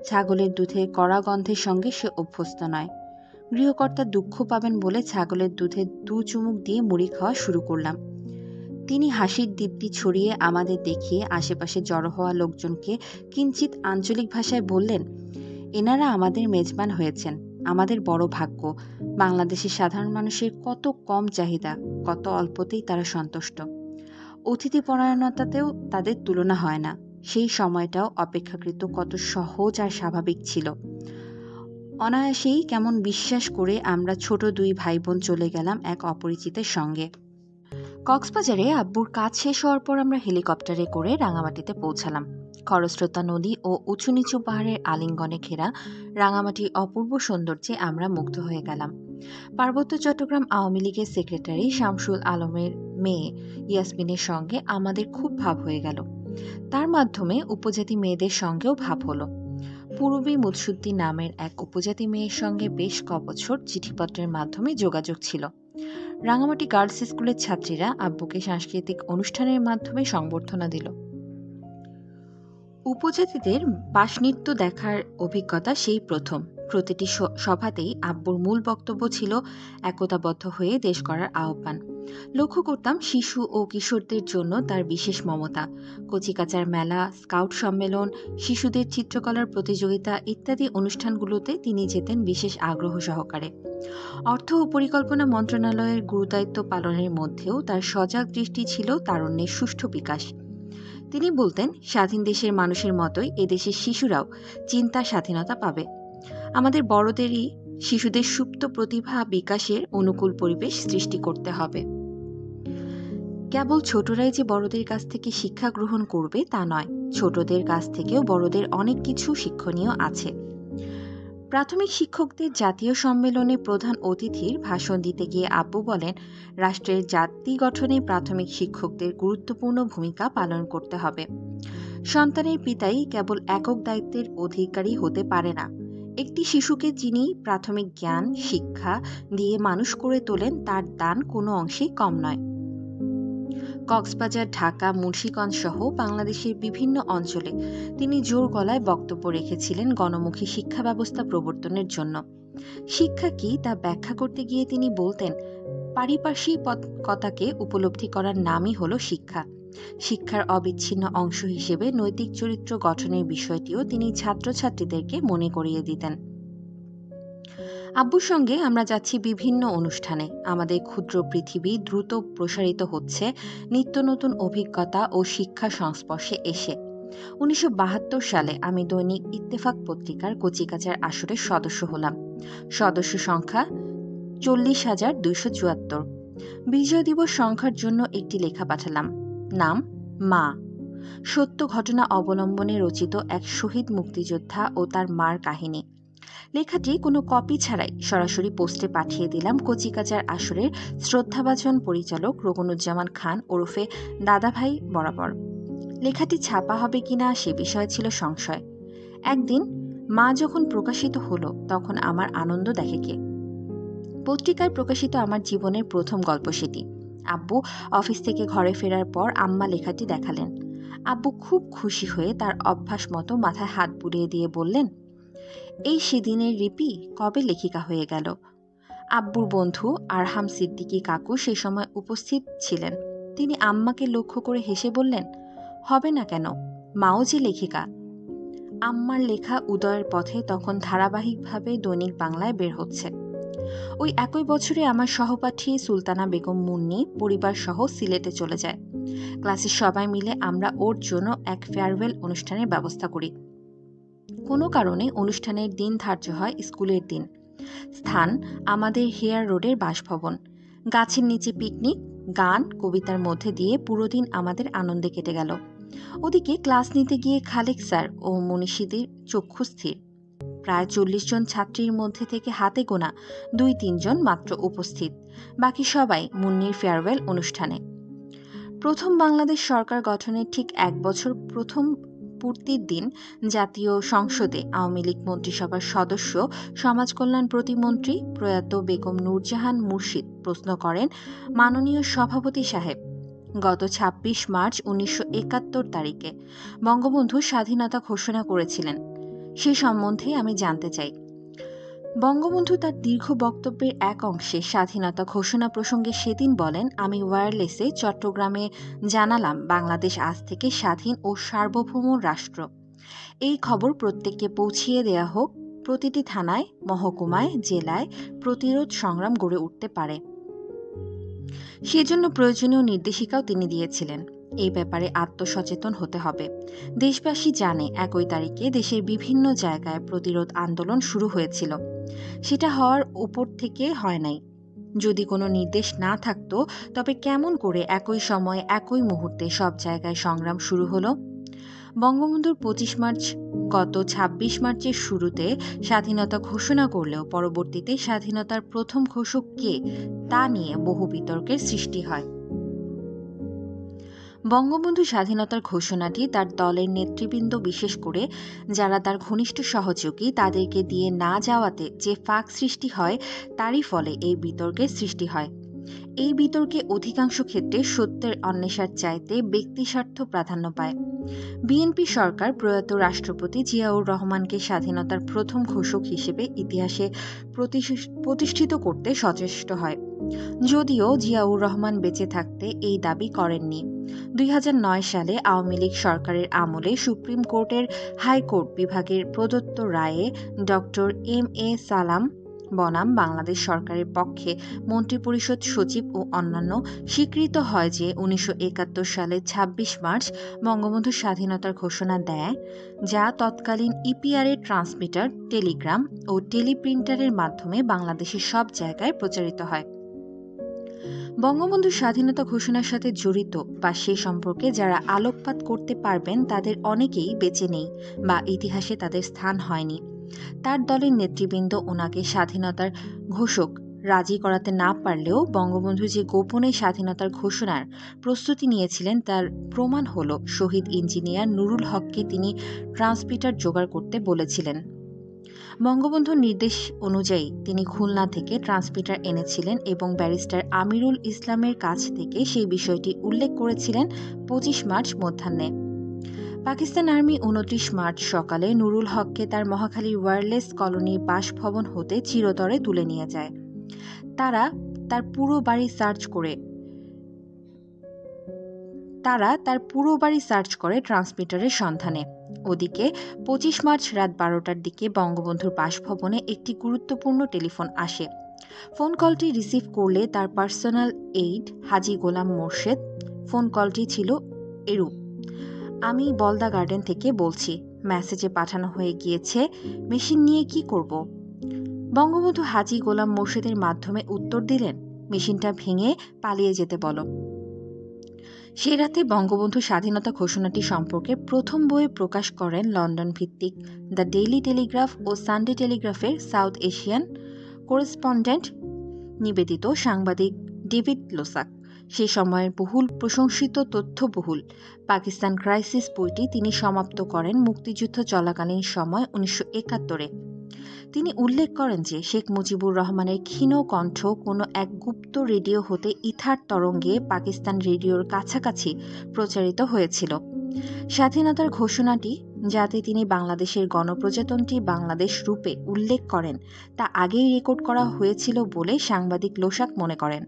ছাগলের দুধের কড়া গন্ধের সঙ্গে সে অভ্যস্ত নয়। গৃহকর্তা দুঃখ পাবেন বলে ছাগলের দুধে 2 চুমুক দিয়ে মুড়ি খাওয়া শুরু করলাম। তিনি হাসির দীপ্তি ছড়িয়ে আমাদের দেখিয়ে আশেপাশে জড়ো হওয়া লোকজনকে কিঞ্চিত আঞ্চলিক ভাষায় বললেন, এনারা আমাদের মেজবান হয়েছেন, আমাদের বড় ভাগ্য। বাংলাদেশের সাধারণ মানুষের কত কম চাহিদা, কত অল্পতেই তারা সন্তুষ্ট। অতিথি পরায়ণতাতেও তাদের তুলনা হয় না। সেই সময়টাও অপেক্ষাকৃত কত সহজ আর স্বাভাবিক ছিল। অনায়াসেই কেমন বিশ্বাস করে আমরা ছোট 2 ভাই বোন চলে গেলাম এক অপরিচিতের সঙ্গে। কক্সবাজারে আব্বুর কাজ শেষ হওয়ার পর আমরা হেলিকপ্টারে করে রাঙামাটিতে পৌঁছালাম। খরস্রোতা নদী ও উঁচু নিচু পাহাড়ের আলিঙ্গনে ঘেরা রাঙামাটির অপূর্ব সৌন্দর্যে আমরা মুগ্ধ হয়ে গেলাম। পার্বত্য চট্টগ্রাম আওয়ামী লীগের সেক্রেটারি শামসুল আলমের মেয়ে ইয়াসমিনের সঙ্গে আমাদের খুব ভাব হয়ে গেল। তার মাধ্যমে উপজাতি মেয়েদের সঙ্গেও ভাব হলো। পূরবী মুদসুদ্দি নামের এক উপজাতি মেয়ের সঙ্গে বেশ কবছর চিঠিপত্রের মাধ্যমে যোগাযোগ ছিল। রাঙামাটি গার্লস স্কুলের ছাত্রীরা আব্বুকে সাংস্কৃতিক অনুষ্ঠানের মাধ্যমে সংবর্ধনা দিল। উপজাতিদের বাসনৃত্য দেখার অভিজ্ঞতা সেই প্রথম। প্রতিটি সভাতেই আব্বুর মূল বক্তব্য ছিল একতাবদ্ধ হয়ে দেশ গড়ার আহ্বান। লক্ষ্য করতাম শিশু ও কিশোরদের জন্য তার বিশেষ মমতা। কচিকাঁচার মেলা, স্কাউট সম্মেলন, শিশুদের চিত্রকলার প্রতিযোগিতা ইত্যাদি অনুষ্ঠানগুলোতে তিনি যেতেন বিশেষ আগ্রহ সহকারে। অর্থ ও পরিকল্পনা মন্ত্রণালয়ের গুরুদায়িত্ব পালনের মধ্যেও তার সজাগ দৃষ্টি ছিল তারুণ্যের সুষ্ঠু বিকাশ। তিনি বলতেন, স্বাধীন দেশের মানুষের মতোই এদেশের শিশুরাও চিন্তার স্বাধীনতা পাবে। আমাদের বড়দেরই শিশুদের সুপ্ত প্রতিভা বিকাশের অনুকূল পরিবেশ সৃষ্টি করতে হবে। কেবল ছোটরাই যে বড়দের কাছ থেকে শিক্ষা গ্রহণ করবে তা নয়, ছোটদের কাছ থেকেও বড়দের অনেক কিছু শিক্ষণীয় আছে। প্রাথমিক শিক্ষকদের জাতীয় সম্মেলনে প্রধান অতিথির ভাষণ দিতে গিয়ে আব্বু বলেন, রাষ্ট্রের জাতি গঠনে প্রাথমিক শিক্ষকদের গুরুত্বপূর্ণ ভূমিকা পালন করতে হবে। সন্তানের পিতাই কেবল একক দায়িত্বের অধিকারী হতে পারে না। একটি শিশুকে যিনি প্রাথমিক জ্ঞান শিক্ষা দিয়ে মানুষ করে তোলেন, তার দান কোনো অংশেই কম নয়। কক্সবাজার, ঢাকা, মুন্সিগঞ্জ সহ বাংলাদেশের বিভিন্ন অঞ্চলে তিনি জোর গলায় বক্তব্য রেখেছিলেন গণমুখী শিক্ষা ব্যবস্থা প্রবর্তনের জন্য। শিক্ষা কি তা ব্যাখ্যা করতে গিয়ে তিনি বলতেন, পারিপার্শ্বিকতাকে উপলব্ধি করার নামই হলো শিক্ষা। শিক্ষার অবিচ্ছিন্ন অংশ হিসেবে নৈতিক চরিত্র গঠনের বিষয়টিও তিনি ছাত্রছাত্রীদেরকে মনে করিয়ে দিতেন। আব্বুর সঙ্গে আমরা যাচ্ছি বিভিন্ন অনুষ্ঠানে। আমাদের ক্ষুদ্র পৃথিবী দ্রুত প্রসারিত হচ্ছে নিত্য নতুন অভিজ্ঞতা ও শিক্ষা সংস্পর্শে এসে। 1972 সালে আমি দৈনিক ইত্তেফাক পত্রিকার কচিকাঁচার আসরের সদস্য হলাম। সদস্য সংখ্যা 40,274। বিজয় দিবস সংখ্যার জন্য একটি লেখা পাঠালাম। নাম মা। সত্য ঘটনা অবলম্বনে রচিত এক শহীদ মুক্তিযোদ্ধা ও তার মার কাহিনী। লেখাটি কোনো কপি ছাড়াই সরাসরি পোস্টে পাঠিয়ে দিলাম কচিকাঁচার আসরের শ্রদ্ধাভাজন পরিচালক রোকনুজ্জামান খান ওরফে দাদাভাই বরাবর। লেখাটি ছাপা হবে কিনা সে বিষয়ে ছিল সংশয়। একদিন মা যখন প্রকাশিত হলো, তখন আমার আনন্দ দেখে কে। পত্রিকায় প্রকাশিত আমার জীবনের প্রথম গল্প সেটি। আব্বু অফিস থেকে ঘরে ফেরার পর আম্মা লেখাটি দেখালেন। আব্বু খুব খুশি হয়ে তার অভ্যাস মতো মাথায় হাত বুলিয়ে দিয়ে বললেন, এই সেদিনের রিপি কবে লেখিকা হয়ে গেল। আব্বুর বন্ধু আরহাম সিদ্দিকী কাকু সে সময় উপস্থিত ছিলেন। তিনি আম্মাকে লক্ষ্য করে হেসে বললেন, হবে না কেন, মাও যে লেখিকা। আম্মার লেখা উদয়ের পথে তখন ধারাবাহিকভাবে দৈনিক বাংলায় বের হচ্ছে। ওই একই বছরে আমার সহপাঠী সুলতানা বেগম মুন্নি পরিবার সহ সিলেটে চলে যায়। ক্লাসের সবাই মিলে আমরা ওর জন্য এক ফেয়ারওয়েল অনুষ্ঠানের ব্যবস্থা করি। কোনো কারণে অনুষ্ঠানের দিন ধার্য হয় স্কুলের দিন। স্থান আমাদের হেয়ার রোডের বাসভবন। গাছের নিচে পিকনিক, গান, কবিতার মধ্যে দিয়ে পুরো দিন আমাদের আনন্দে কেটে গেল। ওদিকে ক্লাস নিতে গিয়ে খালেক স্যার ও মনীষীদের চক্ষু স্থির। প্রায় 40 জন ছাত্রীর মধ্যে থেকে হাতে গোনা 2-3 জন মাত্র উপস্থিত। বাকি সবাই মুন্নির ফেয়ারওয়েল অনুষ্ঠানে। প্রথম বাংলাদেশ সরকার গঠনের ঠিক 1 বছর প্রথম পূর্তির দিন জাতীয় সংসদে আওয়ামী লীগ মন্ত্রিসভার সদস্য সমাজ কল্যাণ প্রতিমন্ত্রী প্রয়াত বেগম নূরজাহান মুর্শিদ প্রশ্ন করেন, মাননীয় সভাপতি সাহেব, গত 26 মার্চ 1971 তারিখে বঙ্গবন্ধু স্বাধীনতা ঘোষণা করেছিলেন, সে সম্বন্ধে আমি জানতে চাই। বঙ্গবন্ধু তার দীর্ঘ বক্তব্যের এক অংশে স্বাধীনতা ঘোষণা প্রসঙ্গে সেদিন বলেন, আমি ওয়্যারলেসে চট্টগ্রামে জানালাম বাংলাদেশ আজ থেকে স্বাধীন ও সার্বভৌম রাষ্ট্র। এই খবর প্রত্যেককে পৌঁছিয়ে দেয়া হোক, প্রতিটি থানায়, মহকুমায়, জেলায় প্রতিরোধ সংগ্রাম গড়ে উঠতে পারে। সেজন্য প্রয়োজনীয় নির্দেশিকাও তিনি দিয়েছিলেন। এই ব্যাপারে আত্মসচেতন হতে হবে। দেশবাসী জানে 1 তারিখে দেশের বিভিন্ন জায়গায় প্রতিরোধ আন্দোলন শুরু হয়েছিল। সেটা হওয়ার উপর থেকে হয় নাই। যদি কোনো নির্দেশ না থাকতো, তবে কেমন করে একই সময় একই মুহূর্তে সব জায়গায় সংগ্রাম শুরু হলো? বঙ্গবন্ধুর 25 মার্চ গত 26 মার্চের শুরুতে স্বাধীনতা ঘোষণা করলেও পরবর্তীতে স্বাধীনতার প্রথম ঘোষক কে তা নিয়ে বহু বিতর্কের সৃষ্টি হয়। বঙ্গবন্ধু স্বাধীনতার ঘোষণাটি তার দলের নেতৃবৃন্দ, বিশেষ করে যারা তার ঘনিষ্ঠ সহযোগী, তাদেরকে দিয়ে না যাওয়াতে যে ফাঁক সৃষ্টি হয়, তারই ফলে এই বিতর্কের সৃষ্টি হয়। এই বিতর্কে অধিকাংশ ক্ষেত্রে সত্যের অন্বেষার চাইতে ব্যক্তিস্বার্থ প্রাধান্য পায়। বিএনপি সরকার প্রয়াত রাষ্ট্রপতি জিয়াউর রহমানকে স্বাধীনতার প্রথম ঘোষক হিসেবে ইতিহাসে প্রতিষ্ঠিত করতে সচেষ্ট হয়। যদিও জিয়াউর রহমান বেঁচে থাকতে এই দাবি করেননি। 2009 সালে আওয়ামী লীগ সরকারের আমলে সুপ্রিম কোর্টের হাইকোর্ট বিভাগের প্রদত্ত রায়ে ডক্টর এম.এ. সালাম বনাম বাংলাদেশ সরকারের পক্ষে মন্ত্রিপরিষদ সচিব ও অন্যান্য স্বীকৃত হয় যে 1971 সালের 26 মার্চ বঙ্গবন্ধু স্বাধীনতার ঘোষণা দেয়, যা তৎকালীন ইপিআরের ট্রান্সমিটার, টেলিগ্রাম ও টেলিপ্রিন্টারের মাধ্যমে বাংলাদেশের সব জায়গায় প্রচারিত হয়। বঙ্গবন্ধু স্বাধীনতা ঘোষণার সাথে জড়িত বা সে সম্পর্কে যারা আলোকপাত করতে পারবেন তাদের অনেকেই বেঁচে নেই বা ইতিহাসে তাদের স্থান হয়নি। তার দলের নেতৃবৃন্দ ওনাকে স্বাধীনতার ঘোষক রাজি করাতে না পারলেও বঙ্গবন্ধু যে গোপনে স্বাধীনতার ঘোষণার প্রস্তুতি নিয়েছিলেন তার প্রমাণ হল শহীদ ইঞ্জিনিয়ার নুরুল হককে তিনি ট্রান্সমিটার জোগাড় করতে বলেছিলেন। বঙ্গবন্ধুর নির্দেশ অনুযায়ী তিনি খুলনা থেকে ট্রান্সমিটার এনেছিলেন এবং ব্যারিস্টার আমিরুল ইসলামের কাছ থেকে সেই বিষয়টি উল্লেখ করেছিলেন 25 মার্চ মধ্যাহ্নে। পাকিস্তান আর্মি 29 মার্চ সকালে নুরুল হককে তার মহাখালীর ওয়্যারলেস কলোনির বাসভবন হতে চিরতরে তুলে নিয়ে যায়। তারা তার পুরো বাড়ি সার্চ করে ট্রান্সমিটারের সন্ধানে। ওদিকে 25 মার্চ রাত 12টার দিকে বঙ্গবন্ধুর বাসভবনে একটি গুরুত্বপূর্ণ টেলিফোন আসে। ফোন কলটি রিসিভ করলে তার পার্সোনাল এইড হাজী গোলাম মোর্শেদ। ফোন কলটি ছিল এরূপ: আমি বলদা গার্ডেন থেকে বলছি, মেসেজে পাঠানো হয়ে গিয়েছে, মেশিন নিয়ে কি করব? বঙ্গবন্ধু হাজী গোলাম মোর্শেদের মাধ্যমে উত্তর দিলেন, মেশিনটা ভেঙে পালিয়ে যেতে বলো। সে রাতে বঙ্গবন্ধু স্বাধীনতা ঘোষণাটি সম্পর্কে প্রথম বইয়ে প্রকাশ করেন লন্ডন ভিত্তিক দ্য ডেইলি টেলিগ্রাফ ও সানডে টেলিগ্রাফের সাউথ এশিয়ান করেসপন্ডেন্ট নিবেদিত সাংবাদিক ডেভিড লোসাক। সে সময়ের বহুল প্রশংসিত তথ্যবহুল পাকিস্তান ক্রাইসিস বইটি তিনি সমাপ্ত করেন মুক্তিযুদ্ধ চলাকালীন সময় 1971-এ। তিনি উল্লেখ করেন যে শেখ মুজিবুর রহমানের ক্ষীণ কণ্ঠ কোনো এক গুপ্ত রেডিও হতে ইথার তরঙ্গে পাকিস্তান রেডিওর কাছাকাছি প্রচারিত হয়েছিল। স্বাধীনতার ঘোষণাটি যাতে তিনি বাংলাদেশের গণপ্রজাতন্ত্রী বাংলাদেশ রূপে উল্লেখ করেন তা আগেই রেকর্ড করা হয়েছিল বলে সাংবাদিক লোসাক মনে করেন।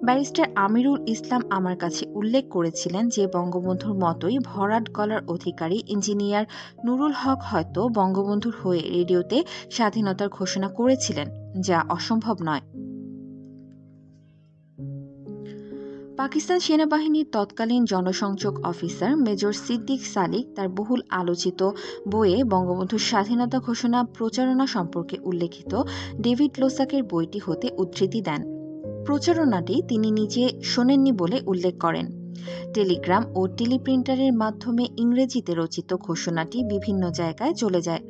ব্যারিস্টার আমিরুল ইসলাম আমার কাছে উল্লেখ করেছিলেন যে বঙ্গবন্ধুর মতোই ভরাট গলার অধিকারী ইঞ্জিনিয়ার নুরুল হক হয়তো বঙ্গবন্ধুর হয়ে রেডিওতে স্বাধীনতার ঘোষণা করেছিলেন, যা অসম্ভব নয়। পাকিস্তান সেনাবাহিনীর তৎকালীন জনসংযোগ অফিসার মেজর সিদ্দিক সালিক তার বহুল আলোচিত বইয়ে বঙ্গবন্ধুর স্বাধীনতা ঘোষণা প্রচারণা সম্পর্কে উল্লেখিত ডেভিড লোসাকের বইটি হতে উদ্ধৃতি দেন। প্রচারণাটি তিনি নিজে শোনেননি বলে উল্লেখ করেন। টেলিগ্রাম ও টেলিপ্রিন্টারের মাধ্যমে ইংরেজিতে রচিত ঘোষণাটি বিভিন্ন জায়গায় চলে যায়।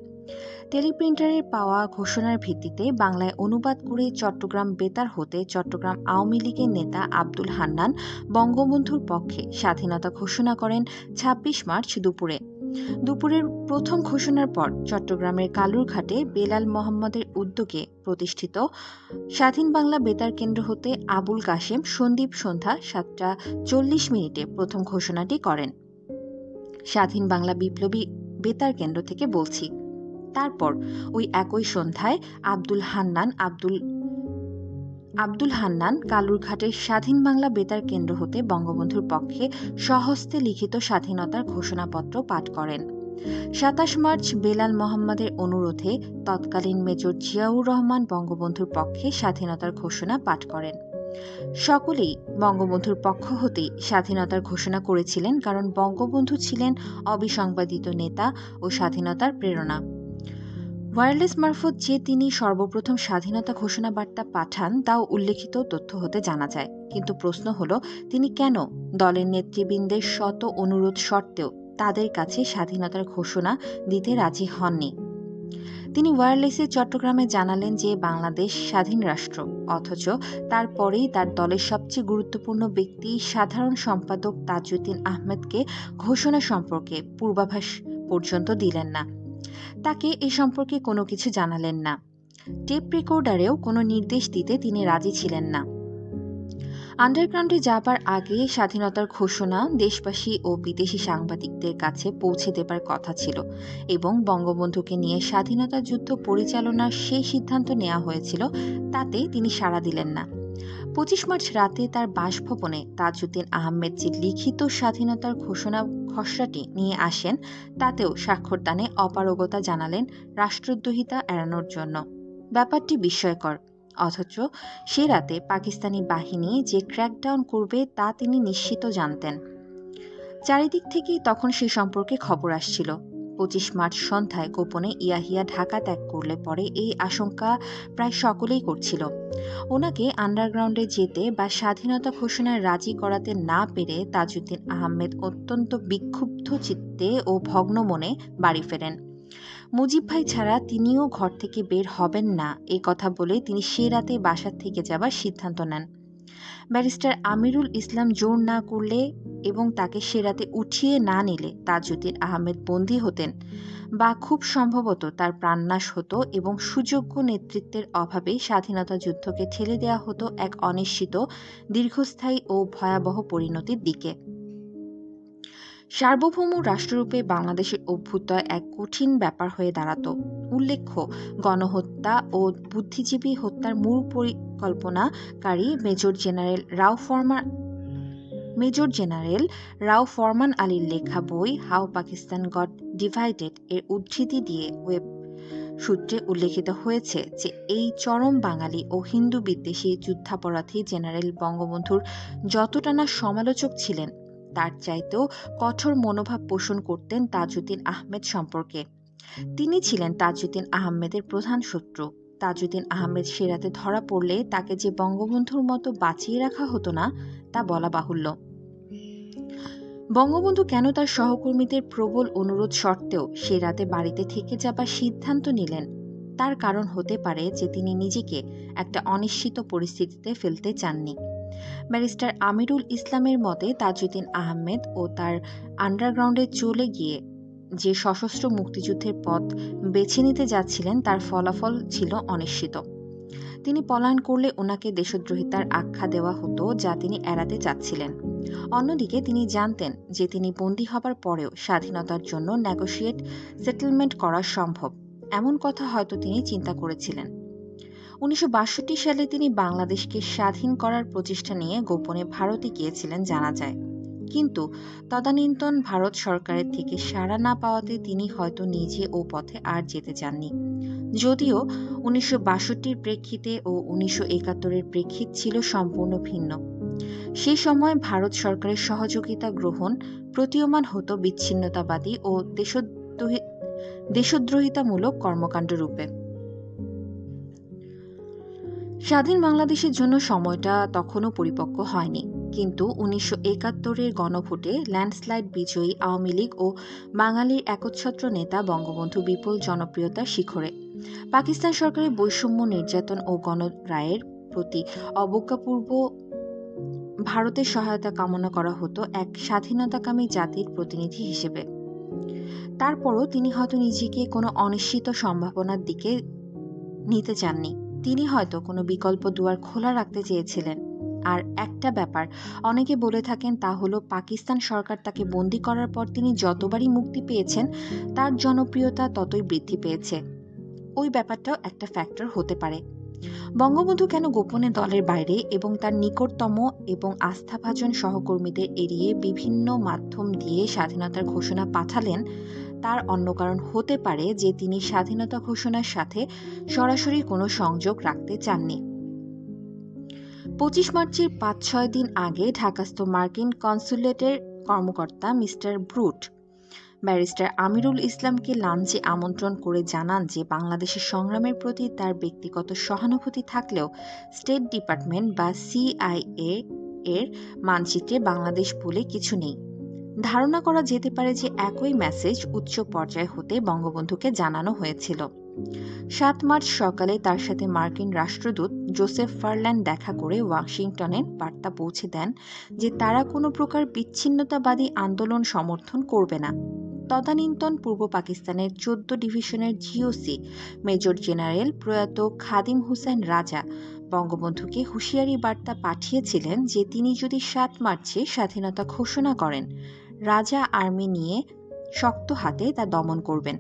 টেলিপ্রিন্টারের পাওয়া ঘোষণার ভিত্তিতে বাংলায় অনুবাদ করে চট্টগ্রাম বেতার হতে চট্টগ্রাম আওয়ামী লীগের নেতা আব্দুল হান্নান বঙ্গবন্ধুর পক্ষে স্বাধীনতা ঘোষণা করেন 26 মার্চ দুপুরের প্রথম ঘোষণার পর চট্টগ্রামের কালুরঘাটে বেলাল মোহাম্মদের উদ্যোগে প্রতিষ্ঠিত স্বাধীন বাংলা বেতার কেন্দ্র হতে আবুল কাশেম সন্দীপ সন্ধ্যা 7:40 প্রথম ঘোষণাটি করেন। স্বাধীন বাংলা বিপ্লবী বেতার কেন্দ্র থেকে বলছি। তারপর ওই একই সন্ধ্যায় আব্দুল হান্নান কালুরঘাটের স্বাধীন বাংলা বেতার কেন্দ্র হতে বঙ্গবন্ধুর পক্ষে স্বহস্তে লিখিত স্বাধীনতার ঘোষণাপত্র পাঠ করেন। 27 মার্চ বেলাল মোহাম্মদের অনুরোধে তৎকালীন মেজর জিয়াউর রহমান বঙ্গবন্ধুর পক্ষে স্বাধীনতার ঘোষণা পাঠ করেন। সকলেই বঙ্গবন্ধুর পক্ষ হতেই স্বাধীনতার ঘোষণা করেছিলেন, কারণ বঙ্গবন্ধু ছিলেন অবিসংবাদিত নেতা ও স্বাধীনতার প্রেরণা। ওয়্যারলেস মারফত যে তিনি সর্বপ্রথম স্বাধীনতা ঘোষণা বার্তা পাঠান তাও উল্লেখিত তথ্য হতে জানা যায়। কিন্তু প্রশ্ন হলো, তিনি কেন দলের নেতৃবৃন্দের শত অনুরোধ সত্ত্বেও তাদের কাছে স্বাধীনতার ঘোষণা দিতে রাজি হননি? তিনি ওয়্যারলেসে চট্টগ্রামে জানালেন যে বাংলাদেশ স্বাধীন রাষ্ট্র, অথচ তারপরেই তার দলের সবচেয়ে গুরুত্বপূর্ণ ব্যক্তি সাধারণ সম্পাদক তাজউদ্দিন আহমেদকে ঘোষণা সম্পর্কে পূর্বাভাস পর্যন্ত দিলেন না। তাকে এ সম্পর্কে কোনো কিছু জানালেন না। টেপ রেকর্ডারেও কোনো নির্দেশ দিতে তিনি রাজি ছিলেন না। আন্ডারগ্রাউন্ডে যাবার আগে স্বাধীনতার ঘোষণা দেশবাসী ও বিদেশি সাংবাদিকদের কাছে পৌঁছে দেবার কথা ছিল এবং বঙ্গবন্ধুকে নিয়ে স্বাধীনতা যুদ্ধ পরিচালনার সেই সিদ্ধান্ত নেওয়া হয়েছিল, তাতে তিনি সাড়া দিলেন না। 25 মার্চ রাতে তার বাসভবনে তাজউদ্দিন আহমেদ যে লিখিত স্বাধীনতার ঘোষণা খসড়াটি নিয়ে আসেন, তাতেও স্বাক্ষরদানে অপারগতা জানালেন রাষ্ট্রদ্রোহিতা এড়ানোর জন্য। ব্যাপারটি বিস্ময়কর, অথচ সে রাতে পাকিস্তানি বাহিনী যে ক্র্যাকডাউন করবে তা তিনি নিশ্চিত জানতেন। চারিদিক থেকেই তখন সে সম্পর্কে খবর আসছিল। 25 মার্চ সন্ধ্যায় গোপনে ইয়াহিয়া ঢাকা ত্যাগ করলে পরে এই আশঙ্কা প্রায় সকলেই করছিল। ওনাকে আন্ডারগ্রাউন্ডে যেতে বা স্বাধীনতা ঘোষণায় রাজি করাতে না পেরে তাজউদ্দিন আহমেদ অত্যন্ত বিক্ষুব্ধ চিত্তে ও ভগ্ন মনে বাড়ি ফেরেন। মুজিব ভাই ছাড়া তিনিও ঘর থেকে বের হবেন না, এই কথা বলে তিনি সে রাতে বাসার থেকে যাবার সিদ্ধান্ত নেন। ব্যারিস্টার আমিরুল ইসলাম জোর না করলে এবং তাকে সে রাতে উঠিয়ে না নিলে তাজউদ্দিন আহমেদ বন্দী হতেন, বা খুব সম্ভবত তার প্রাণনাশ হতো এবং সুযোগ্য নেতৃত্বের অভাবে স্বাধীনতা যুদ্ধকে ঠেলে দেওয়া হতো এক অনিশ্চিত, দীর্ঘস্থায়ী ও ভয়াবহ পরিণতির দিকে। সার্বভৌম রাষ্ট্ররূপে বাংলাদেশের অভ্যুদয় এক কঠিন ব্যাপার হয়ে দাঁড়াত। উল্লেখ্য, গণহত্যা ও বুদ্ধিজীবী হত্যার মূল পরিকল্পনাকারী মেজর জেনারেল রাও ফরমান আলীর লেখা বই হাউ পাকিস্তান গট ডিভাইডেড এর উদ্ধৃতি দিয়ে ওয়েব সূত্রে উল্লেখিত হয়েছে যে এই চরম বাঙালি ও হিন্দু বিদ্বেষী যুদ্ধাপরাধী জেনারেল বঙ্গবন্ধুর যতটা না সমালোচক ছিলেন, তার চাইতেও কঠোর মনোভাব পোষণ করতেন তাজউদ্দিন আহমেদ সম্পর্কে। তিনি ছিলেন তাজউদ্দিন আহমেদের প্রধান শত্রু। তাজউদ্দিন আহমেদ সে রাতে ধরা পড়লে তাকে যে বঙ্গবন্ধুর মতো বাঁচিয়ে রাখা হতো না তা বলা বাহুল্য। বঙ্গবন্ধু কেন তার সহকর্মীদের প্রবল অনুরোধ সত্ত্বেও সে রাতে বাড়িতে থেকে যাবার সিদ্ধান্ত নিলেন, তার কারণ হতে পারে যে তিনি নিজেকে একটা অনিশ্চিত পরিস্থিতিতে ফেলতে চাননি। ব্যারিস্টার আমিরুল ইসলামের মতে তাজউদ্দিন আহমেদ ও তার আন্ডারগ্রাউন্ডে চলে গিয়ে যে সশস্ত্র মুক্তিযুদ্ধের পথ বেছে নিতে যাচ্ছিলেন তার ফলাফল ছিল অনিশ্চিত। তিনি পলায়ন করলে ওনাকে দেশদ্রোহিতার আখ্যা দেওয়া হতো, যা তিনি এড়াতে চাচ্ছিলেন। অন্যদিকে তিনি জানতেন যে তিনি বন্দী হবার পরেও স্বাধীনতার জন্য সেটেলমেন্ট করা সম্ভব, এমন কথা হয়তো তিনি চিন্তা করেছিলেন। 1962 সালে তিনি বাংলাদেশকে স্বাধীন করার প্রচেষ্টা নিয়ে গোপনে ভারতে গিয়েছিলেন জানা যায়, কিন্তু তদানীন্তন ভারত সরকারের থেকে সাড়া না পাওয়াতে তিনি হয়তো নিজে ও পথে আর যেতে চাননি। যদিও 1962-র প্রেক্ষিতে ও 1971-এর প্রেক্ষিত ছিল সম্পূর্ণ ভিন্ন। সেই সময় ভারত সরকারের সহযোগিতা গ্রহণ প্রতীয়মান হতো বিচ্ছিন্নতাবাদী ও দেশদ্রোহিতামূলক কর্মকাণ্ড রূপে। স্বাধীন বাংলাদেশের জন্য সময়টা তখনও পরিপক্ব হয়নি, কিন্তু 1971-এর গণভোটে ল্যান্ডস্লাইড বিজয়ী আওয়ামী লীগ ও বাঙালির একচ্ছত্র নেতা বঙ্গবন্ধু বিপুল জনপ্রিয়তার শিখরে। পাকিস্তান সরকারের বৈষম্য, নির্যাতন ও গণরায়ের প্রতি অবজ্ঞাপূর্ব ভারতের সহায়তা কামনা করা হতো এক স্বাধীনতাকামী জাতির প্রতিনিধি হিসেবে। তারপরও তিনি হয়তো নিজেকে কোনো অনিশ্চিত সম্ভাবনার দিকে নিতে চাননি। তিনি হয়তো কোনো বিকল্প দুয়ার খোলা রাখতে চেয়েছিলেন। আর একটা ব্যাপার অনেকে বলে থাকেন, তা হলো পাকিস্তান সরকার তাকে বন্দী করার পর তিনি যতবারই মুক্তি পেয়েছেন তার জনপ্রিয়তা ততই বৃদ্ধি পেয়েছে। ওই ব্যাপারটাও একটা ফ্যাক্টর হতে পারে। বঙ্গবন্ধু কেন গোপনে দলের বাইরে এবং তার নিকটতম এবং আস্থাভাজন সহকর্মীদের এড়িয়ে বিভিন্ন মাধ্যম দিয়ে স্বাধীনতার ঘোষণা পাঠালেন, তার অন্য কারণ হতে পারে যে তিনি স্বাধীনতা ঘোষণার সাথে সরাসরি কোনো সংযোগ রাখতে চাননি। 25 মার্চের 5-6 দিন আগে ঢাকাস্থ মার্কিন কনস্যুলেটের কর্মকর্তা মিস্টার ব্রুট ব্যারিস্টার আমিরুল ইসলামকে লাঞ্চে আমন্ত্রণ করে জানান যে বাংলাদেশের সংগ্রামের প্রতি তার ব্যক্তিগত সহানুভূতি থাকলেও স্টেট ডিপার্টমেন্ট বা CIA এর মানচিত্রে বাংলাদেশ বলে কিছু নেই। ধারণা করা যেতে পারে যে একই মেসেজ উচ্চ পর্যায় হতে বঙ্গবন্ধুকে জানানো হয়েছিল। 7 মার্চ সকালে তার সাথে মার্কিন রাষ্ট্রদূত জোসেফ ফারল্যান্ড দেখা করে ওয়াশিংটনে বার্তা পৌঁছে দেন যে তারা কোনো প্রকার বিচ্ছিন্নতাবাদী আন্দোলন সমর্থন করবে না। তদানীন্তন পূর্ব পাকিস্তানের 14 ডিভিশনের GOC মেজর জেনারেল প্রয়াত খাদিম হুসেন রাজা বঙ্গবন্ধুকে হুঁশিয়ারি বার্তা পাঠিয়েছিলেন যে তিনি যদি 7 মার্চে স্বাধীনতা ঘোষণা করেন, রাজা আর্মি নিয়ে শক্ত হাতে তা দমন করবেন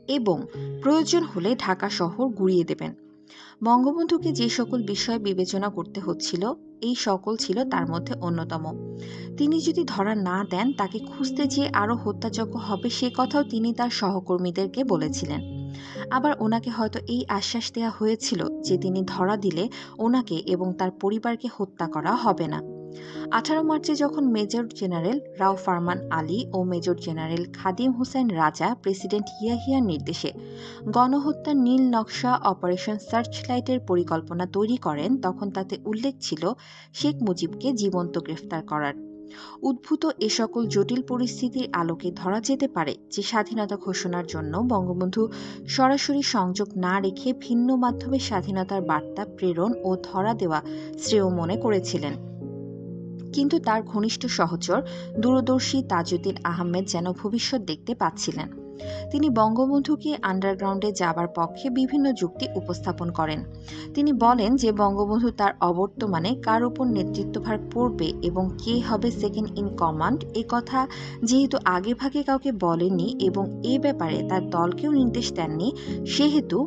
এবং প্রয়োজন হলে ঢাকা শহর গুঁড়িয়ে দেবেন। বঙ্গবন্ধুকে যে সকল বিষয় বিবেচনা করতে হচ্ছিল, এই সকল ছিল তার মধ্যে অন্যতম। তিনি যদি ধরা না দেন, তাকে খুঁজতে যেয়ে আরও হত্যাযজ্ঞ হবে, সে কথাও তিনি তার সহকর্মীদেরকে বলেছিলেন। আবার ওনাকে হয়তো এই আশ্বাস দেওয়া হয়েছিল যে তিনি ধরা দিলে ওনাকে এবং তার পরিবারকে হত্যা করা হবে না। 18 মার্চে যখন মেজর জেনারেল রাও ফারমান আলী ও মেজর জেনারেল খাদিম হুসাইন রাজা প্রেসিডেন্ট ইয়াহিয়ার নির্দেশে গণহত্যার নীল নকশা অপারেশন সার্চলাইটের পরিকল্পনা তৈরি করেন, তখন তাতে উল্লেখ ছিল শেখ মুজিবকে জীবন্ত গ্রেফতার করার। উদ্ভূত এ সকল জটিল পরিস্থিতির আলোকে ধরা যেতে পারে যে স্বাধীনতা ঘোষণার জন্য বঙ্গবন্ধু সরাসরি সংযোগ না রেখে ভিন্ন মাধ্যমে স্বাধীনতার বার্তা প্রেরণ ও ধরা দেওয়া শ্রেয় মনে করেছিলেন। কিন্তু তার ঘনিষ্ঠ সহচর দূরদর্শী তাজউদ্দিন আহমেদ যেন ভবিষ্যৎ দেখতে পাচ্ছিলেন। তিনি বঙ্গবন্ধুকে আন্ডারগ্রাউন্ডে যাবার পক্ষে বিভিন্ন যুক্তি উপস্থাপন করেন। তিনি বলেন যে বঙ্গবন্ধু তার অবর্তমানে কার উপর নেতৃত্বভার পড়বে এবং কে হবে সেকেন্ড ইন কমান্ড, এ কথা যেহেতু আগেভাগে কাউকে বলেননি এবং এ ব্যাপারে তার দলকেও নির্দেশ দেননি, সেহেতু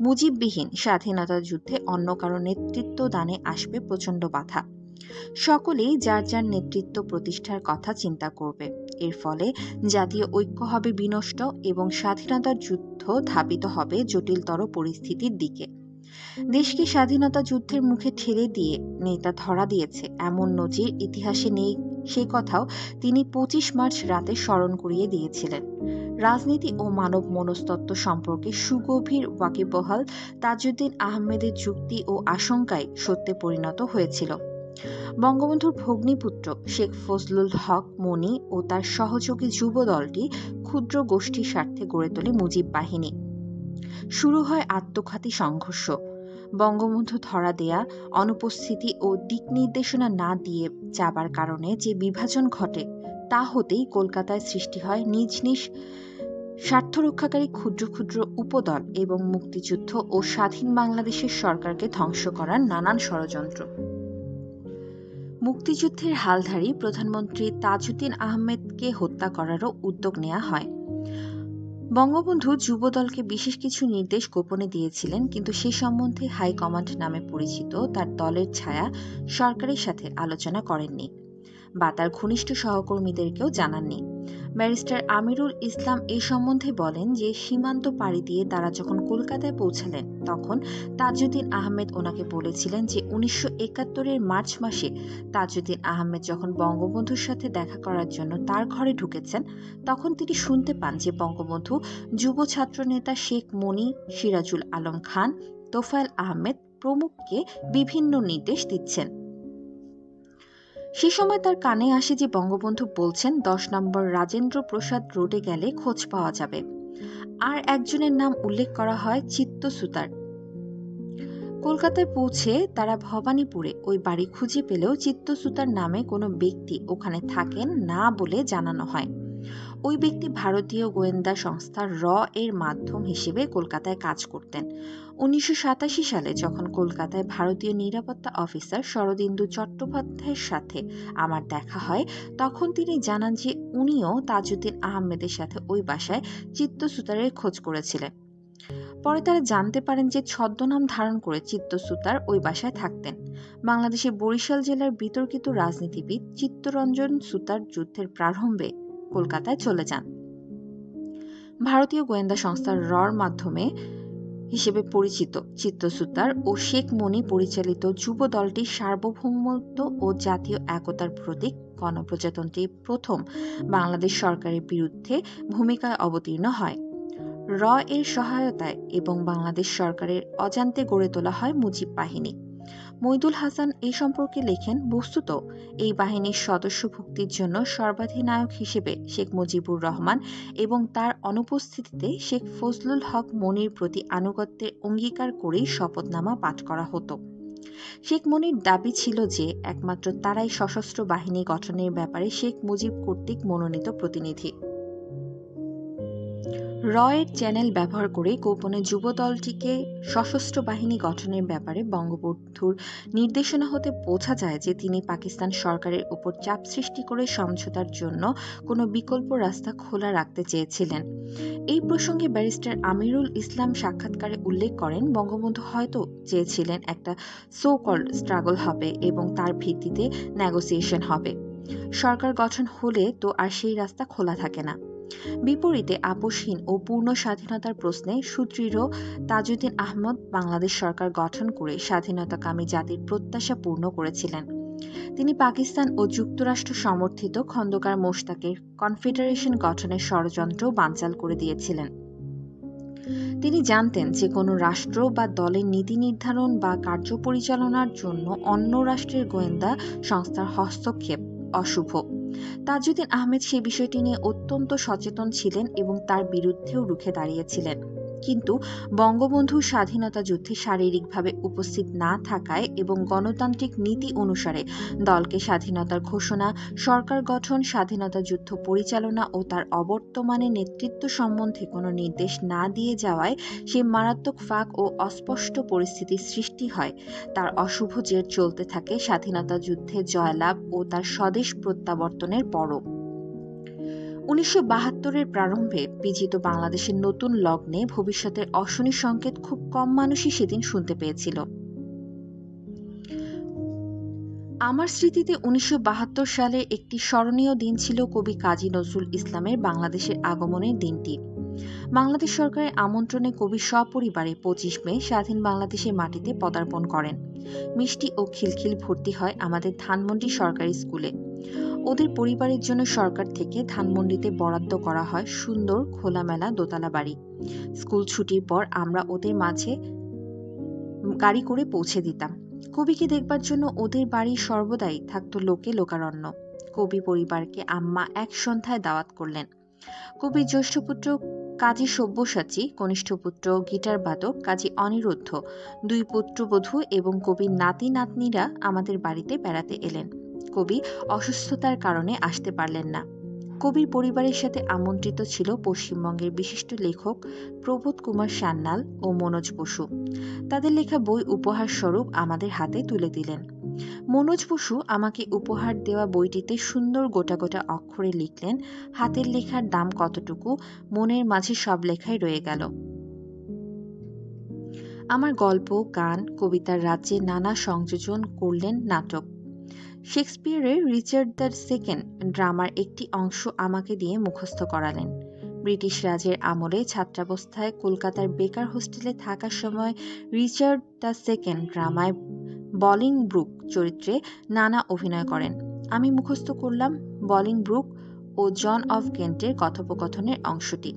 মুজিববিহীন স্বাধীনতা যুদ্ধে অন্য কারো নেতৃত্ব দানে আসবে প্রচণ্ড বাধা। সকলেই যার যার নেতৃত্ব প্রতিষ্ঠার কথা চিন্তা করবে। এর ফলে জাতীয় ঐক্য হবে বিনষ্ট এবং স্বাধীনতার যুদ্ধ ধাবিত হবে জটিলতর পরিস্থিতির দিকে। দেশকে স্বাধীনতা যুদ্ধের মুখে ঠেলে দিয়ে নেতা ধরা দিয়েছে এমন নজির ইতিহাসে নেই, সেই কথাও তিনি 25 মার্চ রাতে স্মরণ করিয়ে দিয়েছিলেন। রাজনীতি ও মানব মনস্তত্ত্ব সম্পর্কে সুগভীর ওয়াকিবহাল তাজউদ্দিন আহমেদের যুক্তি ও আশঙ্কায় সত্যে পরিণত হয়েছিল। বঙ্গবন্ধুর ভগ্নীপুত্র শেখ ফজলুল হক মনি ও তার সহযোগী যুব দলটি ক্ষুদ্র গোষ্ঠীর স্বার্থে গড়ে তোলে মুজিব বাহিনী। শুরু হয় আত্মঘাতী সংঘর্ষ। বঙ্গবন্ধু ধরা দেয়া, অনুপস্থিতি ও দিক নির্দেশনা না দিয়ে যাবার কারণে যে বিভাজন ঘটে, তা হতেই কলকাতায় সৃষ্টি হয় নিজ নিজ স্বার্থরক্ষাকারী ক্ষুদ্র ক্ষুদ্র উপদল এবং মুক্তিযুদ্ধ ও স্বাধীন বাংলাদেশের সরকারকে ধ্বংস করার নানান ষড়যন্ত্র। মুক্তিযুদ্ধের হালধারী প্রধানমন্ত্রী তাজউদ্দিন আহমেদকে হত্যা করারও উদ্যোগ নেওয়া হয়। বঙ্গবন্ধু যুবদলকে বিশেষ কিছু নির্দেশ গোপনে দিয়েছিলেন, কিন্তু সে সম্বন্ধে হাইকমান্ড নামে পরিচিত তার দলের ছায়া সরকারের সাথে আলোচনা করেননি বা তার ঘনিষ্ঠ সহকর্মীদেরকেও জানাননি। ব্যারিস্টার আমিরুল ইসলাম এই সম্বন্ধে বলেন যে সীমান্ত পাড়ি দিয়ে তারা যখন কলকাতায় পৌঁছালেন, তখন তাজউদ্দিন আহমেদ ওনাকে বলেছিলেন যে 1971-এর মার্চ মাসে তাজউদ্দিন আহমেদ যখন বঙ্গবন্ধুর সাথে দেখা করার জন্য তার ঘরে ঢুকেছেন, তখন তিনি শুনতে পান যে বঙ্গবন্ধু যুব ছাত্র নেতা শেখ মনি, সিরাজুল আলম খান, তোফায়েল আহমেদ প্রমুখকে বিভিন্ন নির্দেশ দিচ্ছেন। সে সময় তার কানে আসে যে বঙ্গবন্ধু বলছেন 10 নম্বর রাজেন্দ্র প্রসাদ রোডে গেলে খোঁজ পাওয়া যাবে। আর একজনের নাম উল্লেখ করা হয় চিত্ত সুতার। কলকাতায় পৌঁছে তারা ভবানীপুরে ওই বাড়ি খুঁজে পেলেও চিত্ত সুতার নামে কোনো ব্যক্তি ওখানে থাকেন না বলে জানানো হয়। ওই ব্যক্তি ভারতীয় গোয়েন্দা সংস্থা র এর মাধ্যম হিসেবে কলকাতায় কাজ করতেন। 1987 সালে যখন কলকাতায় ভারতীয় নিরাপত্তা অফিসার শরদিন্দু চট্টোপাধ্যায়ের সাথে আমার দেখা হয়, তখন তিনি জানান যে উনিও তাজউদ্দিন আহমেদের সাথে ওই বাসায় চিত্ত সুতারের খোঁজ করেছিলেন। পরে তারা জানতে পারেন যে ছদ্মনাম ধারণ করে চিত্ত সুতার ওই বাসায় থাকতেন। বাংলাদেশের বরিশাল জেলার বিতর্কিত রাজনীতিবিদ চিত্তরঞ্জন সুতার যুদ্ধের প্রারম্ভে কলকাতায় চলে যান। ভারতীয় গোয়েন্দা সংস্থার রর মাধ্যমে হিসেবে পরিচিত চিত্ত সুতার ও শেখ মনি পরিচালিত যুব দলটির সার্বভৌমত্ব ও জাতীয় একতার প্রতীক গণপ্রজাতন্ত্রী প্রথম বাংলাদেশ সরকারের বিরুদ্ধে ভূমিকায় অবতীর্ণ হয়। র এর সহায়তায় এবং বাংলাদেশ সরকারের অজান্তে গড়ে তোলা হয় মুজিব বাহিনী। মইদুল হাসান এই সম্পর্কে লেখেন, বস্তুত এই বাহিনীর সদস্যভুক্তির জন্য সর্বাধিনায়ক হিসেবে শেখ মুজিবুর রহমান এবং তার অনুপস্থিতিতে শেখ ফজলুল হক মনির প্রতি আনুগত্যের অঙ্গীকার করেই শপথনামা পাঠ করা হতো। শেখ মনির দাবি ছিল যে একমাত্র তারাই সশস্ত্র বাহিনী গঠনের ব্যাপারে শেখ মুজিব কর্তৃক মনোনীত প্রতিনিধি। রয়ের চ্যানেল ব্যবহার করে গোপনে যুবদলটিকে সশস্ত্র বাহিনী গঠনের ব্যাপারে বঙ্গবন্ধুর নির্দেশনা হতে বোঝা যায় যে তিনি পাকিস্তান সরকারের উপর চাপ সৃষ্টি করে সমঝোতার জন্য কোনো বিকল্প রাস্তা খোলা রাখতে চেয়েছিলেন। এই প্রসঙ্গে ব্যারিস্টার আমিরুল ইসলাম সাক্ষাৎকারে উল্লেখ করেন, বঙ্গবন্ধু হয়তো চেয়েছিলেন একটা সো কল্ড স্ট্রাগল হবে এবং তার ভিত্তিতে নেগোসিয়েশন হবে। সরকার গঠন হলে তো আর সেই রাস্তা খোলা থাকে না। বিপরীতে আপোষহীন ও পূর্ণ স্বাধীনতার প্রশ্নে সুদৃঢ় তাজউদ্দিন আহমদ বাংলাদেশ সরকার গঠন করে স্বাধীনতাকামী জাতির প্রত্যাশা পূর্ণ করেছিলেন। তিনি পাকিস্তান ও যুক্তরাষ্ট্র সমর্থিত খন্দকার মোশতাকের কনফেডারেশন গঠনের ষড়যন্ত্র বানচাল করে দিয়েছিলেন। তিনি জানতেন যে কোনো রাষ্ট্র বা দলের নীতি নির্ধারণ বা কার্য পরিচালনার জন্য অন্য রাষ্ট্রের গোয়েন্দা সংস্থার হস্তক্ষেপ অশুভ। তাজউদ্দিন আহমেদ সে বিষয়টি নিয়ে অত্যন্ত সচেতন ছিলেন এবং তার বিরুদ্ধেও রুখে দাঁড়িয়েছিলেন। কিন্তু বঙ্গবন্ধু স্বাধীনতা যুদ্ধে শারীরিকভাবে উপস্থিত না থাকায় এবং গণতান্ত্রিক নীতি অনুসারে দলকে স্বাধীনতার ঘোষণা, সরকার গঠন, স্বাধীনতা যুদ্ধ পরিচালনা ও তার অবর্তমানে নেতৃত্ব সম্বন্ধে কোনো নির্দেশ না দিয়ে যাওয়ায় সে মারাত্মক ফাঁক ও অস্পষ্ট পরিস্থিতির সৃষ্টি হয়। তার অশুভ জের চলতে থাকে স্বাধীনতা যুদ্ধে জয়লাভ ও তার স্বদেশ প্রত্যাবর্তনের পরও। 1972-এর প্রারম্ভে বিজিত বাংলাদেশের নতুন লগ্নে ভবিষ্যতের অশনি সংকেত খুব কম মানুষই সেদিন শুনতে পেয়েছিল। আমার স্মৃতিতে 1972 সালে একটি স্মরণীয় দিন ছিল কবি কাজী নজরুল ইসলামের বাংলাদেশের আগমনের দিনটি। বাংলাদেশ সরকারের আমন্ত্রণে কবি সপরিবারে 25 মে স্বাধীন বাংলাদেশের মাটিতে পদার্পণ করেন। মিষ্টি ও খিলখিল ভর্তি হয় আমাদের ধানমন্ডি সরকারি স্কুলে। ওদের পরিবারের জন্য সরকার থেকে ধানমন্ডিতে বরাদ্দ করা হয় সুন্দর খোলামেলা দোতলা বাড়ি। স্কুল ছুটির পর আমরা ওদের মাঝে গাড়ি করে পৌঁছে দিতাম। কবিকে দেখবার জন্য ওদের বাড়ি সর্বদাই থাকতো লোকে লোকারণ্য। কবি পরিবারকে আম্মা এক সন্ধ্যায় দাওয়াত করলেন। কবির জ্যেষ্ঠ পুত্র কাজী সব্যসাচী, কনিষ্ঠ পুত্র গিটার বাদক কাজী অনিরুদ্ধ, 2 পুত্রবধূ এবং কবির নাতি নাতনিরা আমাদের বাড়িতে বেড়াতে এলেন। কবি অসুস্থতার কারণে আসতে পারলেন না। কবির পরিবারের সাথে আমন্ত্রিত ছিল পশ্চিমবঙ্গের বিশিষ্ট লেখক প্রবোধ কুমার সান্যাল ও মনোজ বসু। তাদের লেখা বই উপহার স্বরূপ আমাদের হাতে তুলে দিলেন। মনোজ বসু আমাকে উপহার দেওয়া বইটিতে সুন্দর গোটা গোটা অক্ষরে লিখলেন, হাতের লেখার দাম কতটুকু, মনের মাঝে সব লেখাই রয়ে গেল। আমার গল্প, গান, কবিতার রাজ্যে নানা সংযোজন করলেন নাটক। শেক্সপিয়ারের রিচার্ড দ্য সেকেন্ড ড্রামার একটি অংশ আমাকে দিয়ে মুখস্থ করালেন। ব্রিটিশ রাজের আমলে ছাত্রাবস্থায় কলকাতার বেকার হোস্টেলে থাকার সময় রিচার্ড দ্য সেকেন্ড ড্রামায় বলিংব্রুক চরিত্রে নানা অভিনয় করেন। আমি মুখস্থ করলাম বলিংব্রুক ও জন অফ কেন্টের কথোপকথনের অংশটি।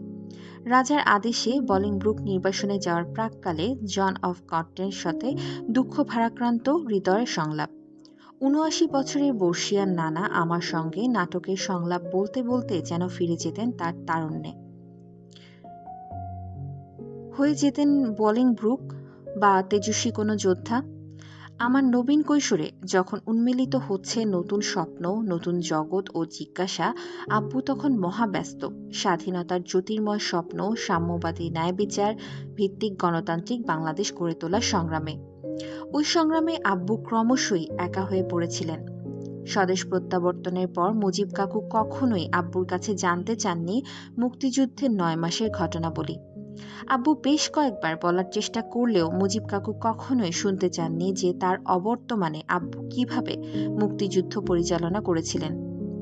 রাজার আদেশে বলিংব্রুক নির্বাসনে যাওয়ার প্রাক্কালে জন অফ কেন্টের সাথে দুঃখ ভারাক্রান্ত হৃদয়ের সংলাপ। ৭৯ বছরের বর্ষিয়ান নানা আমার সঙ্গে নাটকের সংলাপ বলতে বলতে যেন ফিরে যেতেন তার তারুণ্যে। হয়ে যেতেন বলিংব্রুক বা তেজস্বী কোনো যোদ্ধা। আমার নবীন কৈশোরে যখন উন্মিলিত হচ্ছে নতুন স্বপ্ন, নতুন জগৎ ও জিজ্ঞাসা, আব্বু তখন মহাব্যস্ত স্বাধীনতার জ্যোতির্ময় স্বপ্ন, সাম্যবাদী ন্যায় বিচার ভিত্তিক গণতান্ত্রিক বাংলাদেশ গড়ে তোলার সংগ্রামে। ওই সংগ্রামে আব্বু ক্রমশই একা হয়ে পড়েছিলেন। স্বদেশ প্রত্যাবর্তনের পর মুজিব কাকু কখনোই আব্বুর কাছে জানতে চাননি মুক্তিযুদ্ধের 9 মাসের ঘটনাবলী। আব্বু বেশ কয়েকবার বলার চেষ্টা করলেও মুজিব কাকু কখনোই শুনতে চাননি যে তার অবর্তমানে আব্বু কিভাবে মুক্তিযুদ্ধ পরিচালনা করেছিলেন,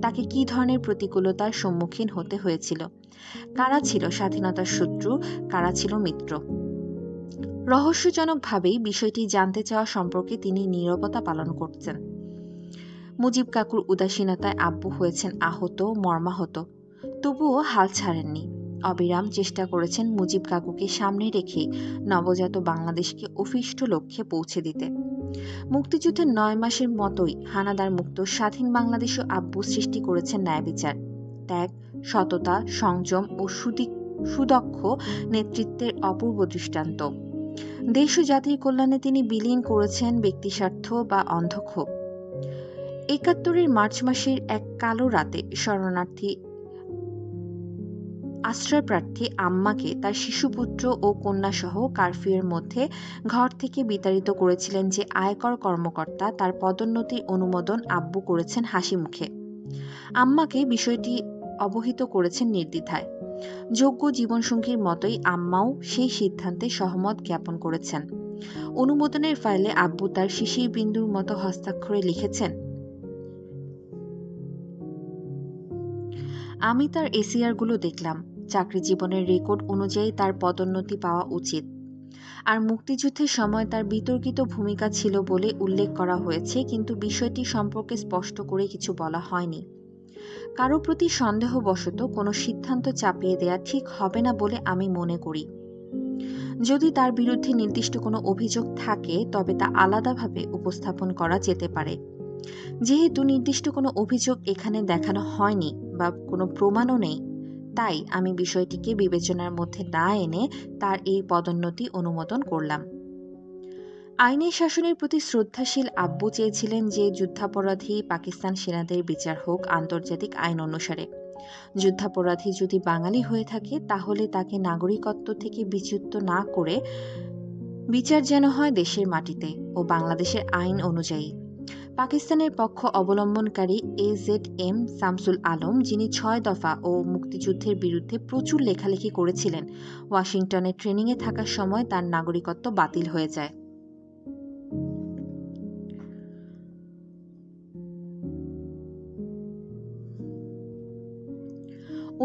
তাকে কী ধরনের প্রতিকূলতার সম্মুখীন হতে হয়েছিল, কারা ছিল স্বাধীনতার শত্রু, কারা ছিল মিত্র। রহস্যজনকভাবেই বিষয়টি জানতে চাওয়া সম্পর্কে তিনি নীরবতা পালন করছেন। মুজিব কাকুর উদাসীনতায় আব্বু হয়েছেন আহত, মর্মাহত, তবুও হাল ছাড়েননি। অবিরাম চেষ্টা করেছেন মুজিব কাকুকে সামনে রেখে নবজাত বাংলাদেশকে অভিষ্ট লক্ষ্যে পৌঁছে দিতে। মুক্তিযুদ্ধের 9 মাসের মতোই হানাদার মুক্ত স্বাধীন বাংলাদেশও আব্বু সৃষ্টি করেছেন ন্যায় বিচার, ত্যাগ, সততা, সংযম ও সুদক্ষ নেতৃত্বের অপূর্ব দৃষ্টান্ত। দেশ ও জাতির কল্যাণে তিনি বিলীন করেছেন ব্যক্তিস্বার্থ বা অন্ধক্ষোভ। ৭১-এর মার্চ মাসের এক কালো রাতে শরণার্থী আশ্রয়প্রার্থী আম্মাকে তার শিশুপুত্র ও কন্যাসহ কারফিউয়ের মধ্যে ঘর থেকে বিতাড়িত করেছিলেন যে আয়কর কর্মকর্তা, তার পদোন্নতির অনুমোদন আব্বু করেছেন হাসি মুখে। আম্মাকে বিষয়টি অবহিত করেছেন নির্দ্বিধায়। যোগ্য জীবনসঙ্গীর মতোই আম্মাও সেই সিদ্ধান্তে সহমত জ্ঞাপন করেছেন। অনুমোদনের ফাইলে আব্বু তার শিশির বিন্দুর মতো হস্তাক্ষরে লিখেছেন, আমি তার এসিআরগুলো দেখলাম, চাকরি জীবনের রেকর্ড অনুযায়ী তার পদোন্নতি পাওয়া উচিত। আর মুক্তিযুদ্ধের সময় তার বিতর্কিত ভূমিকা ছিল বলে উল্লেখ করা হয়েছে, কিন্তু বিষয়টি সম্পর্কে স্পষ্ট করে কিছু বলা হয়নি। কারো প্রতি সন্দেহবশত কোনো সিদ্ধান্ত চাপিয়ে দেয়া ঠিক হবে না বলে আমি মনে করি। যদি তার বিরুদ্ধে নির্দিষ্ট কোনো অভিযোগ থাকে তবে তা আলাদাভাবে উপস্থাপন করা যেতে পারে। যেহেতু নির্দিষ্ট কোনো অভিযোগ এখানে দেখানো হয়নি বা কোনো প্রমাণও নেই, তাই আমি বিষয়টিকে বিবেচনার মধ্যে না এনে তার এই পদোন্নতি অনুমোদন করলাম। আইনের শাসনের প্রতি শ্রদ্ধাশীল আব্বু চেয়েছিলেন যে যুদ্ধাপরাধী পাকিস্তান সেনাদের বিচার হোক আন্তর্জাতিক আইন অনুসারে। যুদ্ধাপরাধী যদি বাঙালি হয়ে থাকে তাহলে তাকে নাগরিকত্ব থেকে বিচ্যুত না করে বিচার যেন হয় দেশের মাটিতে ও বাংলাদেশের আইন অনুযায়ী। পাকিস্তানের পক্ষ অবলম্বনকারী AZM শামসুল আলম, যিনি 6 দফা ও মুক্তিযুদ্ধের বিরুদ্ধে প্রচুর লেখালেখি করেছিলেন, ওয়াশিংটনে ট্রেনিংয়ে থাকার সময় তার নাগরিকত্ব বাতিল হয়ে যায়।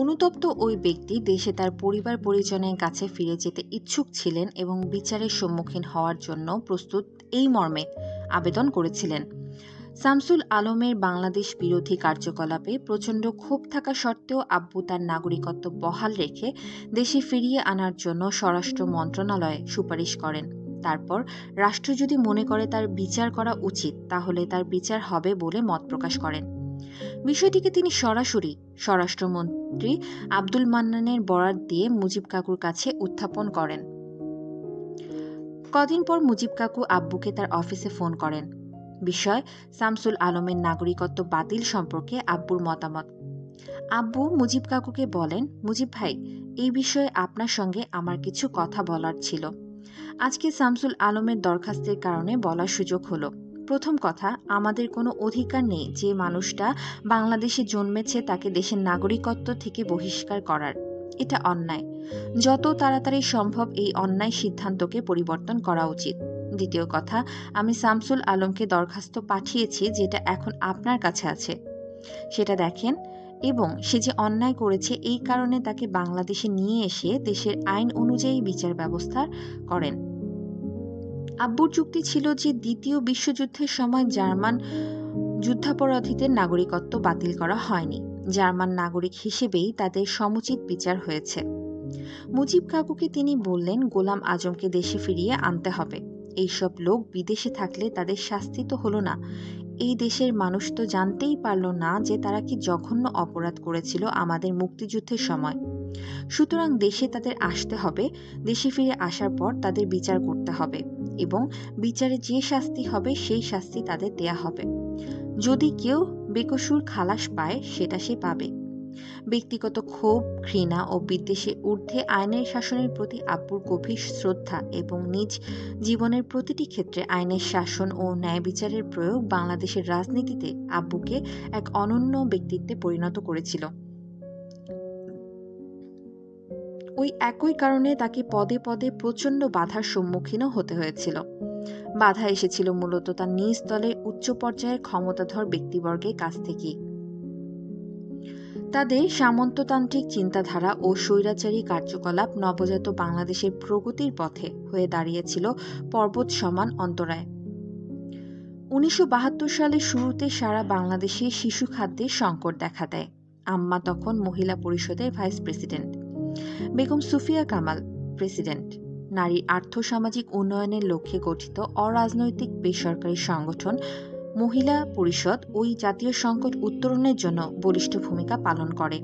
অনুতপ্ত ওই ব্যক্তি দেশে তার পরিবার পরিজনের কাছে ফিরে যেতে ইচ্ছুক ছিলেন এবং বিচারের সম্মুখীন হওয়ার জন্য প্রস্তুত এই মর্মে আবেদন করেছিলেন। শামসুল আলমের বাংলাদেশ বিরোধী কার্যকলাপে প্রচণ্ড ক্ষোভ থাকা সত্ত্বেও আব্বু তার নাগরিকত্ব বহাল রেখে দেশে ফিরিয়ে আনার জন্য স্বরাষ্ট্র মন্ত্রণালয়ে সুপারিশ করেন। তারপর রাষ্ট্র যদি মনে করে তার বিচার করা উচিত তাহলে তার বিচার হবে বলে মত প্রকাশ করেন। বিষয়টিকে তিনি সরাসরি স্বরাষ্ট্রমন্ত্রী আব্দুল মান্নানের বরাত দিয়ে মুজিব কাকুর কাছে উত্থাপন করেন। কদিন পর মুজিব কাকু আব্বুকে তার অফিসে ফোন করেন। বিষয় শামসুল আলমের নাগরিকত্ব বাতিল সম্পর্কে আব্বুর মতামত। আব্বু মুজিব কাকুকে বলেন, মুজিব ভাই, এই বিষয়ে আপনার সঙ্গে আমার কিছু কথা বলার ছিল। আজকে শামসুল আলমের দরখাস্তের কারণে বলার সুযোগ হলো। প্রথম কথা, আমাদের কোনো অধিকার নেই যে মানুষটা বাংলাদেশে জন্মেছে তাকে দেশের নাগরিকত্ব থেকে বহিষ্কার করার। এটা অন্যায়। যত তাড়াতাড়ি সম্ভব এই অন্যায় সিদ্ধান্তকে পরিবর্তন করা উচিত। দ্বিতীয় কথা, আমি শামসুল আলমকে দরখাস্ত পাঠিয়েছি যেটা এখন আপনার কাছে আছে, সেটা দেখেন এবং সে যে অন্যায় করেছে এই কারণে তাকে বাংলাদেশে নিয়ে এসে দেশের আইন অনুযায়ী বিচার ব্যবস্থা করেন। আব্বুর যুক্তি ছিল যে দ্বিতীয় বিশ্বযুদ্ধের সময় জার্মান যুদ্ধাপরাধীদের নাগরিকত্ব বাতিল করা হয়নি, জার্মান নাগরিক হিসেবেই তাদের সমুচিত বিচার হয়েছে। মুজিব কাকুকে তিনি বললেন, গোলাম আজমকে দেশে ফিরিয়ে আনতে হবে। এইসব লোক বিদেশে থাকলে তাদের শাস্তি তো হলো না, এই দেশের মানুষ তো জানতেই পারল না যে তারা কি জঘন্য অপরাধ করেছিল আমাদের মুক্তিযুদ্ধের সময়। সুতরাং দেশে তাদের আসতে হবে, দেশে ফিরে আসার পর তাদের বিচার করতে হবে এবং বিচারে যে শাস্তি হবে সেই শাস্তি তাদের দেয়া হবে। যদি কেউ বেকসুর খালাস পায় সেটা সে পাবে। ব্যক্তিগত ক্ষোভ, ঘৃণা ও বিদ্বেষের ঊর্ধ্বে আইনের শাসনের প্রতি আব্বুর গভীর শ্রদ্ধা এবং নিজ জীবনের প্রতিটি ক্ষেত্রে আইনের শাসন ও ন্যায় বিচারের প্রয়োগ বাংলাদেশের রাজনীতিতে আব্বুকে এক অনন্য ব্যক্তিত্বে পরিণত করেছিল। ওই একই কারণে তাকে পদে পদে প্রচণ্ড বাধার সম্মুখীনও হতে হয়েছিল। বাধা এসেছিল মূলত তার নিজ দলের উচ্চ পর্যায়ের ক্ষমতাধর ব্যক্তিবর্গের কাছ থেকেই। তাদের সামন্ততান্ত্রিক চিন্তাধারা ও স্বৈরাচারী কার্যকলাপ নবজাত বাংলাদেশের প্রগতির পথে হয়ে দাঁড়িয়েছিল পর্বত সমান অন্তরায়। 1972 সালের শুরুতে সারা বাংলাদেশে শিশু খাদ্যের সংকট দেখা দেয়। আম্মা তখন মহিলা পরিষদের vice president, Begum Sufia Kamal president. নারীর আর্থসামাজিক উন্নয়নের লক্ষ্যে গঠিত অরাজনৈতিক বেসরকারি সংগঠন মহিলা পরিষদ ওই জাতীয় সংকট উত্তরণের জন্য বলিষ্ঠ ভূমিকা পালন করে।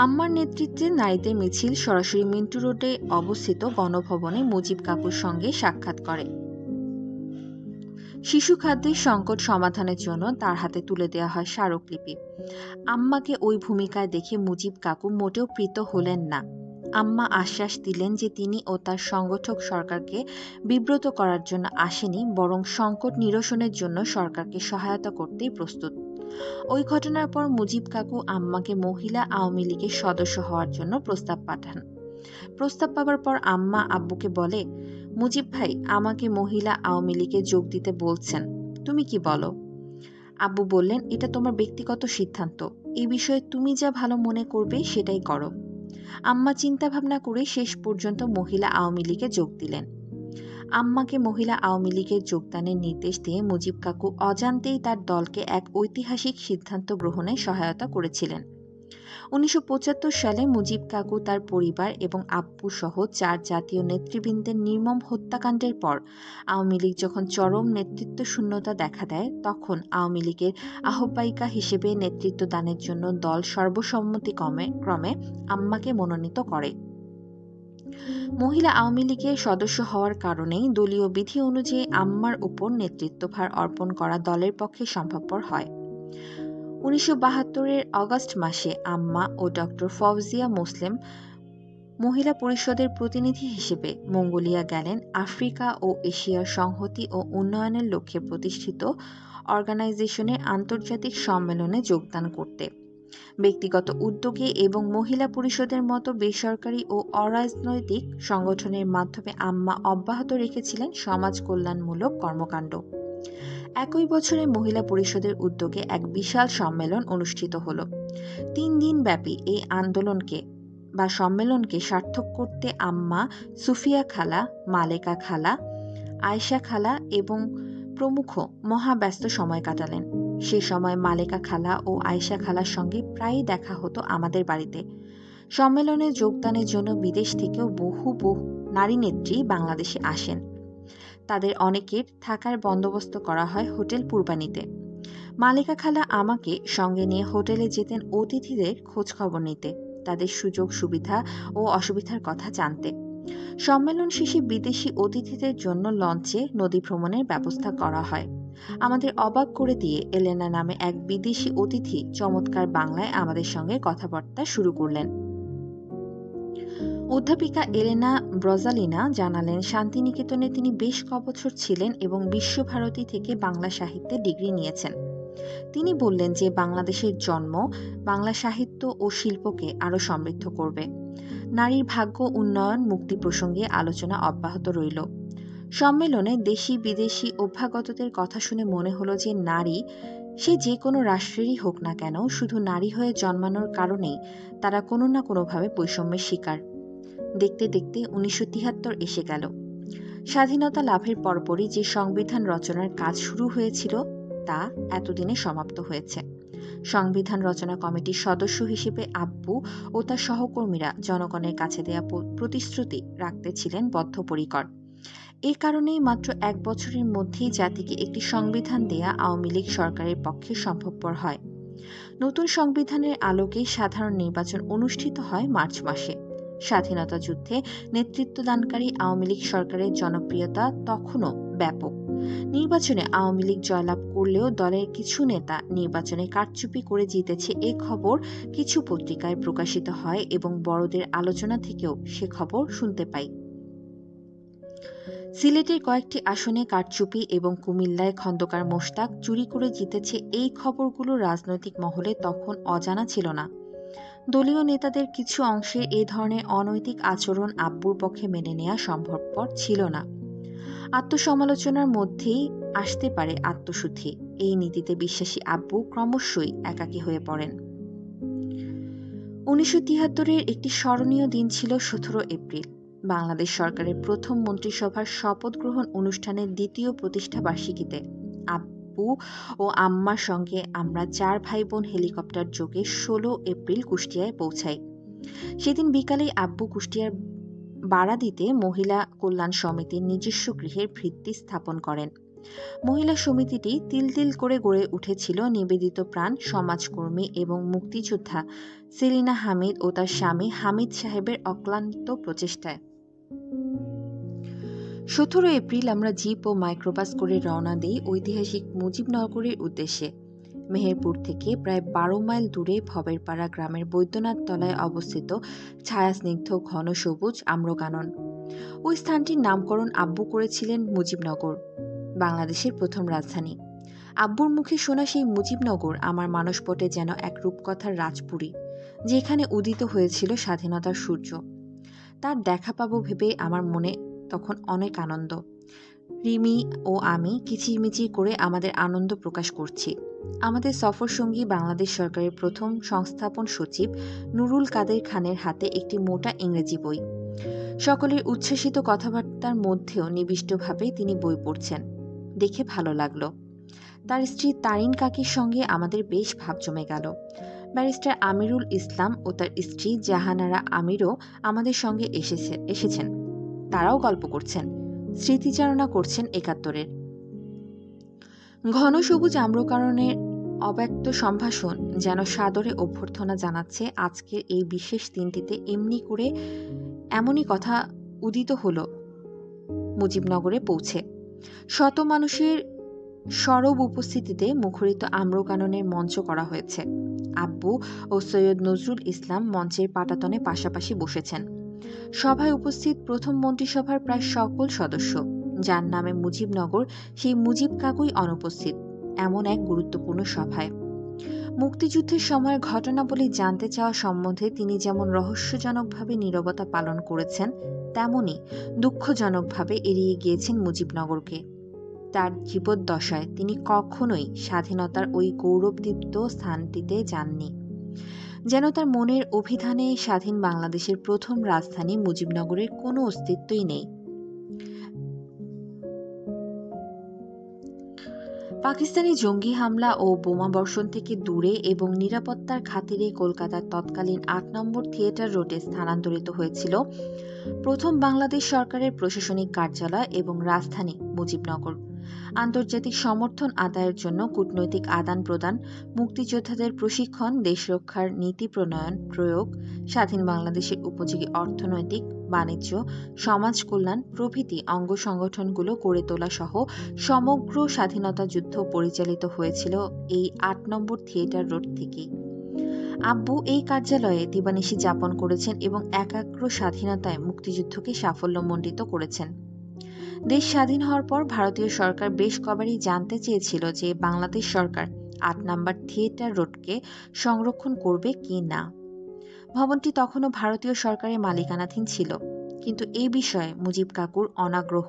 আম্মার নেতৃত্বে নারীদের মিছিল সরাসরি মিন্টু রোডে অবস্থিত গণভবনে মুজিব কাকুর সঙ্গে সাক্ষাৎ করে। শিশু খাদ্যের সংকট সমাধানের জন্য তার হাতে তুলে দেওয়া হয় স্মারকলিপি। আম্মাকে ওই ভূমিকায় দেখে মুজিব কাকু মোটেও প্রীত হলেন না। আম্মা আশ্বাস দিলেন যে তিনি ও তার সংগঠক সরকারকে বিব্রত করার জন্য আসেনি, বরং সংকট নিরসনের জন্য সরকারকে সহায়তা করতেই প্রস্তুত। ওই ঘটনার পর মুজিব কাকু আম্মাকে মহিলা আওয়ামী লীগের সদস্য হওয়ার জন্য প্রস্তাব পাঠান। প্রস্তাব পাওয়ার পর আম্মা আব্বুকে বলে, মুজিব ভাই আমাকে মহিলা আওয়ামী লীগে যোগ দিতে বলছেন, তুমি কি বলো? আব্বু বললেন, এটা তোমার ব্যক্তিগত সিদ্ধান্ত, এই বিষয়ে তুমি যা ভালো মনে করবে সেটাই করো। আম্মা চিন্তা ভাবনা করে শেষ পর্যন্ত মহিলা আওয়ামী লীগে যোগ দিলেন। আম্মাকে মহিলা আওয়ামী লীগে যোগদানের নির্দেশ দিয়ে মুজিব কাকু অজান্তেই তার দলকে এক ঐতিহাসিক সিদ্ধান্ত গ্রহণে সহায়তা করেছিলেন। 1975 সালে মুজিব কাকু তার পরিবার এবং আব্বু সহ 4 জাতীয় নেতৃবৃন্দের নির্মম হত্যাকাণ্ডের পর আওয়ামী লীগ যখন চরম নেতৃত্ব শূন্যতা দেখা দেয়, তখন আওয়ামী লীগের আহ্বায়িকা হিসেবে নেতৃত্ব দানের জন্য দল সর্বসম্মতিক্রমে আম্মাকে মনোনীত করে। মহিলা আওয়ামী লীগের সদস্য হওয়ার কারণেই দলীয় বিধি অনুযায়ী আম্মার উপর নেতৃত্বভার অর্পণ করা দলের পক্ষে সম্ভবপর হয়। 1972 অগস্ট মাসে আম্মা ও ডক্টর ফওজিয়া মুসলিম মহিলা পরিষদের প্রতিনিধি হিসেবে মঙ্গোলিয়া গেলেন আফ্রিকা ও এশিয়ার সংহতি ও উন্নয়নের লক্ষ্যে প্রতিষ্ঠিত অর্গানাইজেশনের আন্তর্জাতিক সম্মেলনে যোগদান করতে। ব্যক্তিগত উদ্যোগে এবং মহিলা পরিষদের মতো বেসরকারি ও অরাজনৈতিক সংগঠনের মাধ্যমে আম্মা অব্যাহত রেখেছিলেন সমাজ কল্যাণমূলক কর্মকাণ্ড। একই বছরে মহিলা পরিষদের উদ্যোগে এক বিশাল সম্মেলন অনুষ্ঠিত হল। 3 দিন ব্যাপী এই সম্মেলনকে সার্থক করতে আম্মা, সুফিয়া খালা, মালেকা খালা, আয়েশা খালা এবং প্রমুখ মহাব্যস্ত সময় কাটালেন। সে সময় মালেকা খালা ও আয়েশা খালার সঙ্গে প্রায়ই দেখা হতো আমাদের বাড়িতে। সম্মেলনে যোগদানের জন্য বিদেশ থেকেও বহু নারী নেত্রী বাংলাদেশে আসেন। তাদের অনেকের থাকার বন্দোবস্ত করা হয় হোটেল পূর্বানীতে। মালেকা খালা আমাকে সঙ্গে নিয়ে হোটেলে যেতেন অতিথিদের খোঁজ খবর নিতে, তাদের সুযোগ সুবিধা ও অসুবিধার কথা জানতে। সম্মেলন শেষে বিদেশি অতিথিদের জন্য লঞ্চে নদী ভ্রমণের ব্যবস্থা করা হয়। আমাদের অবাক করে দিয়ে এলেনা নামে এক বিদেশি অতিথি চমৎকার বাংলায় আমাদের সঙ্গে কথাবার্তা শুরু করলেন। অধ্যাপিকা এলেনা ব্রজালিনা জানালেন, শান্তিনিকেতনে তিনি বেশ কবছর ছিলেন এবং বিশ্বভারতী থেকে বাংলা সাহিত্যে ডিগ্রি নিয়েছেন। তিনি বললেন যে বাংলাদেশের জন্ম বাংলা সাহিত্য ও শিল্পকে আরও সমৃদ্ধ করবে। নারীর ভাগ্য উন্নয়ন মুক্তি প্রসঙ্গে আলোচনা অব্যাহত রইল। সম্মেলনে দেশি বিদেশি অভ্যাগতদের কথা শুনে মনে হলো যে নারী, সে যে কোনো রাষ্ট্রেরই হোক না কেন, শুধু নারী হয়ে জন্মানোর কারণেই তারা কোনো না কোনোভাবে বৈষম্যের শিকার। দেখতে দেখতে 1973 এসে গেল। স্বাধীনতা লাভের পরপরই যে সংবিধান রচনার কাজ শুরু হয়েছিল তা এতদিনে সমাপ্ত হয়েছে। সংবিধান রচনা কমিটির সদস্য হিসেবে আব্বু ও তার সহকর্মীরা জনগণের কাছে দেয়া প্রতিশ্রুতি রাখতে ছিলেন বদ্ধপরিকর। এই কারণেই মাত্র 1 বছরের মধ্যেই জাতিকে একটি সংবিধান দেয়া আওয়ামী লীগ সরকারের পক্ষে সম্ভবপর হয়। নতুন সংবিধানের আলোকে সাধারণ নির্বাচন অনুষ্ঠিত হয় মার্চ মাসে। স্বাধীনতা যুদ্ধে নেতৃত্বদানকারী আওয়ামী লীগ সরকারের জনপ্রিয়তা তখনও ব্যাপক। নির্বাচনে আওয়ামী লীগ জয়লাভ করলেও দলের কিছু নেতা নির্বাচনে কারচুপি করে জিতেছে এ খবর কিছু পত্রিকায় প্রকাশিত হয় এবং বড়দের আলোচনা থেকেও সে খবর শুনতে পাই। সিলেটের কয়েকটি আসনে কারচুপি এবং কুমিল্লায় খন্দকার মোশতাক চুরি করে জিতেছে, এই খবরগুলো রাজনৈতিক মহলে তখন অজানা ছিল না। দলীয় নেতাদের কিছু অংশের এ ধরনের অনৈতিক আচরণ আব্বুর পক্ষে মেনে নেওয়া সম্ভবপর ছিল না। আত্মসমালোচনার মধ্যেই আসতে পারে আত্মশুদ্ধি, এই নীতিতে বিশ্বাসী আব্বু ক্রমশই একাকী হয়ে পড়েন। 1973-এর একটি স্মরণীয় দিন ছিল 17 এপ্রিল। বাংলাদেশ সরকারের প্রথম মন্ত্রিসভার শপথ গ্রহণ অনুষ্ঠানের দ্বিতীয় প্রতিষ্ঠাবার্ষিকীতে আব্বু ও আম্মার সঙ্গে আমরা 4 ভাই বোন হেলিকপ্টার যোগে 16 এপ্রিল কুষ্টিয়ায় পৌঁছাই। সেদিন বিকালেই আব্বু কুষ্টিয়ার বারাদিতে মহিলা কল্যাণ সমিতির নিজস্ব গৃহের ভিত্তি স্থাপন করেন। মহিলা সমিতিটি তিল তিল করে গড়ে উঠেছিল নিবেদিত প্রাণ সমাজকর্মী এবং মুক্তিযোদ্ধা সেলিনা হামিদ ও তার স্বামী হামিদ সাহেবের অক্লান্ত প্রচেষ্টায়। 17 এপ্রিল আমরা জিপ ও মাইক্রোবাস করে রওনা দিই ঐতিহাসিক মুজিবনগরের উদ্দেশ্যে। মেহেরপুর থেকে প্রায় 12 মাইল দূরে ভবেরপাড়া গ্রামের বৈদ্যনাথ তলায় অবস্থিত ছায়াস্নিগ্ধ ঘন সবুজ আম্রকানন। ওই স্থানটির নামকরণ আব্বু করেছিলেন মুজিবনগর, বাংলাদেশের প্রথম রাজধানী। আব্বুর মুখে শোনা সেই মুজিবনগর আমার মানসপটে যেন এক রূপকথার রাজপুরী, যেখানে উদিত হয়েছিল স্বাধীনতার সূর্য। তার দেখা পাবো ভেবে আমার মনে তখন অনেক আনন্দ। রিমি ও আমি কিচিরমিচির করে আমাদের আনন্দ প্রকাশ করছি। আমাদের সফরসঙ্গী বাংলাদেশ সরকারের প্রথম সংস্থাপন সচিব নুরুল কাদের খানের হাতে একটি মোটা ইংরেজি বই। সকলের উচ্ছ্বাসিত কথাবার্তার মধ্যেও নিবিষ্টভাবে তিনি বই পড়ছেন, দেখে ভালো লাগলো। তার স্ত্রী তারিন কাকির সঙ্গে আমাদের বেশ ভাব জমে গেল। ব্যারিস্টার আমিরুল ইসলাম ও তার স্ত্রী জাহানারা আমিরও আমাদের সঙ্গে এসেছেন। তারাও গল্প করছেন, স্মৃতিচারণা করছেন ৭১-এর। ঘন সবুজ আম্রকাননের অব্যক্ত সম্ভাষণ যেন সাদরে অভ্যর্থনা জানাচ্ছে আজকের এই বিশেষ দিনটিতে এমনই কথা উদিত হল মুজিবনগরে পৌঁছে। শত মানুষের সরব উপস্থিতিতে মুখরিত আম্রকাননের মঞ্চ করা হয়েছে। আব্বু ও সৈয়দ নজরুল ইসলাম মঞ্চের পাটাতনে পাশাপাশি বসেছেন। সভায় উপস্থিত প্রথম মন্ত্রিসভার প্রায় সকল সদস্য, যার নামে মুজিবনগর, সেই মুজিব কাকুই অনুপস্থিত এমন এক গুরুত্বপূর্ণ সভায়। মুক্তিযুদ্ধের সময়ের ঘটনাবলী জানতে চাওয়া সম্বন্ধে তিনি যেমন রহস্যজনকভাবে নীরবতা পালন করেছেন, তেমনি দুঃখজনকভাবে এড়িয়ে গিয়েছেন মুজিবনগরকে। তার জীবদ্দশায় তিনি কখনোই স্বাধীনতার ওই গৌরবদীপ্ত স্থানটিতে যাননি। যেন তার মনের অভিধানে স্বাধীন বাংলাদেশের প্রথম রাজধানী মুজিবনগরের কোনো অস্তিত্বই নেই। পাকিস্তানি জঙ্গি হামলা ও বোমাবর্ষণ থেকে দূরে এবং নিরাপত্তার খাতিরে কলকাতার তৎকালীন ৮ নম্বর থিয়েটার রোডে স্থানান্তরিত হয়েছিল প্রথম বাংলাদেশ সরকারের প্রশাসনিক কার্যালয় এবং রাজধানী মুজিবনগর। আন্তর্জাতিক সমর্থন আদায়ের জন্য কূটনৈতিক আদান প্রদান, মুক্তিযোদ্ধাদের প্রশিক্ষণ, দেশ রক্ষার নীতি প্রয়োগ, স্বাধীন বাংলাদেশের উপযোগী অর্থনৈতিক, বাণিজ্য, সমাজ কল্যাণ প্রভৃতি অঙ্গ সংগঠনগুলো গড়ে তোলা সহ সমগ্র স্বাধীনতা যুদ্ধ পরিচালিত হয়েছিল এই ৮ নম্বর থিয়েটার রোড থেকেই। আব্বু এই কার্যালয়ে দিবানিশি যাপন করেছেন এবং একাগ্র স্বাধীনতায় মুক্তিযুদ্ধকে সাফল্যমণ্ডিত করেছেন। দেশ স্বাধীন হওয়ার পর ভারতীয় সরকার বেশ কবারই জানতে চেয়েছিল যে বাংলাদেশ সরকার ৮ নম্বর থিয়েটার রোডকে সংরক্ষণ করবে কি না। ভবনটি তখনও ভারতীয় সরকারের মালিকানাধীন ছিল, কিন্তু এই বিষয়ে মুজিব কাকুর অনাগ্রহ,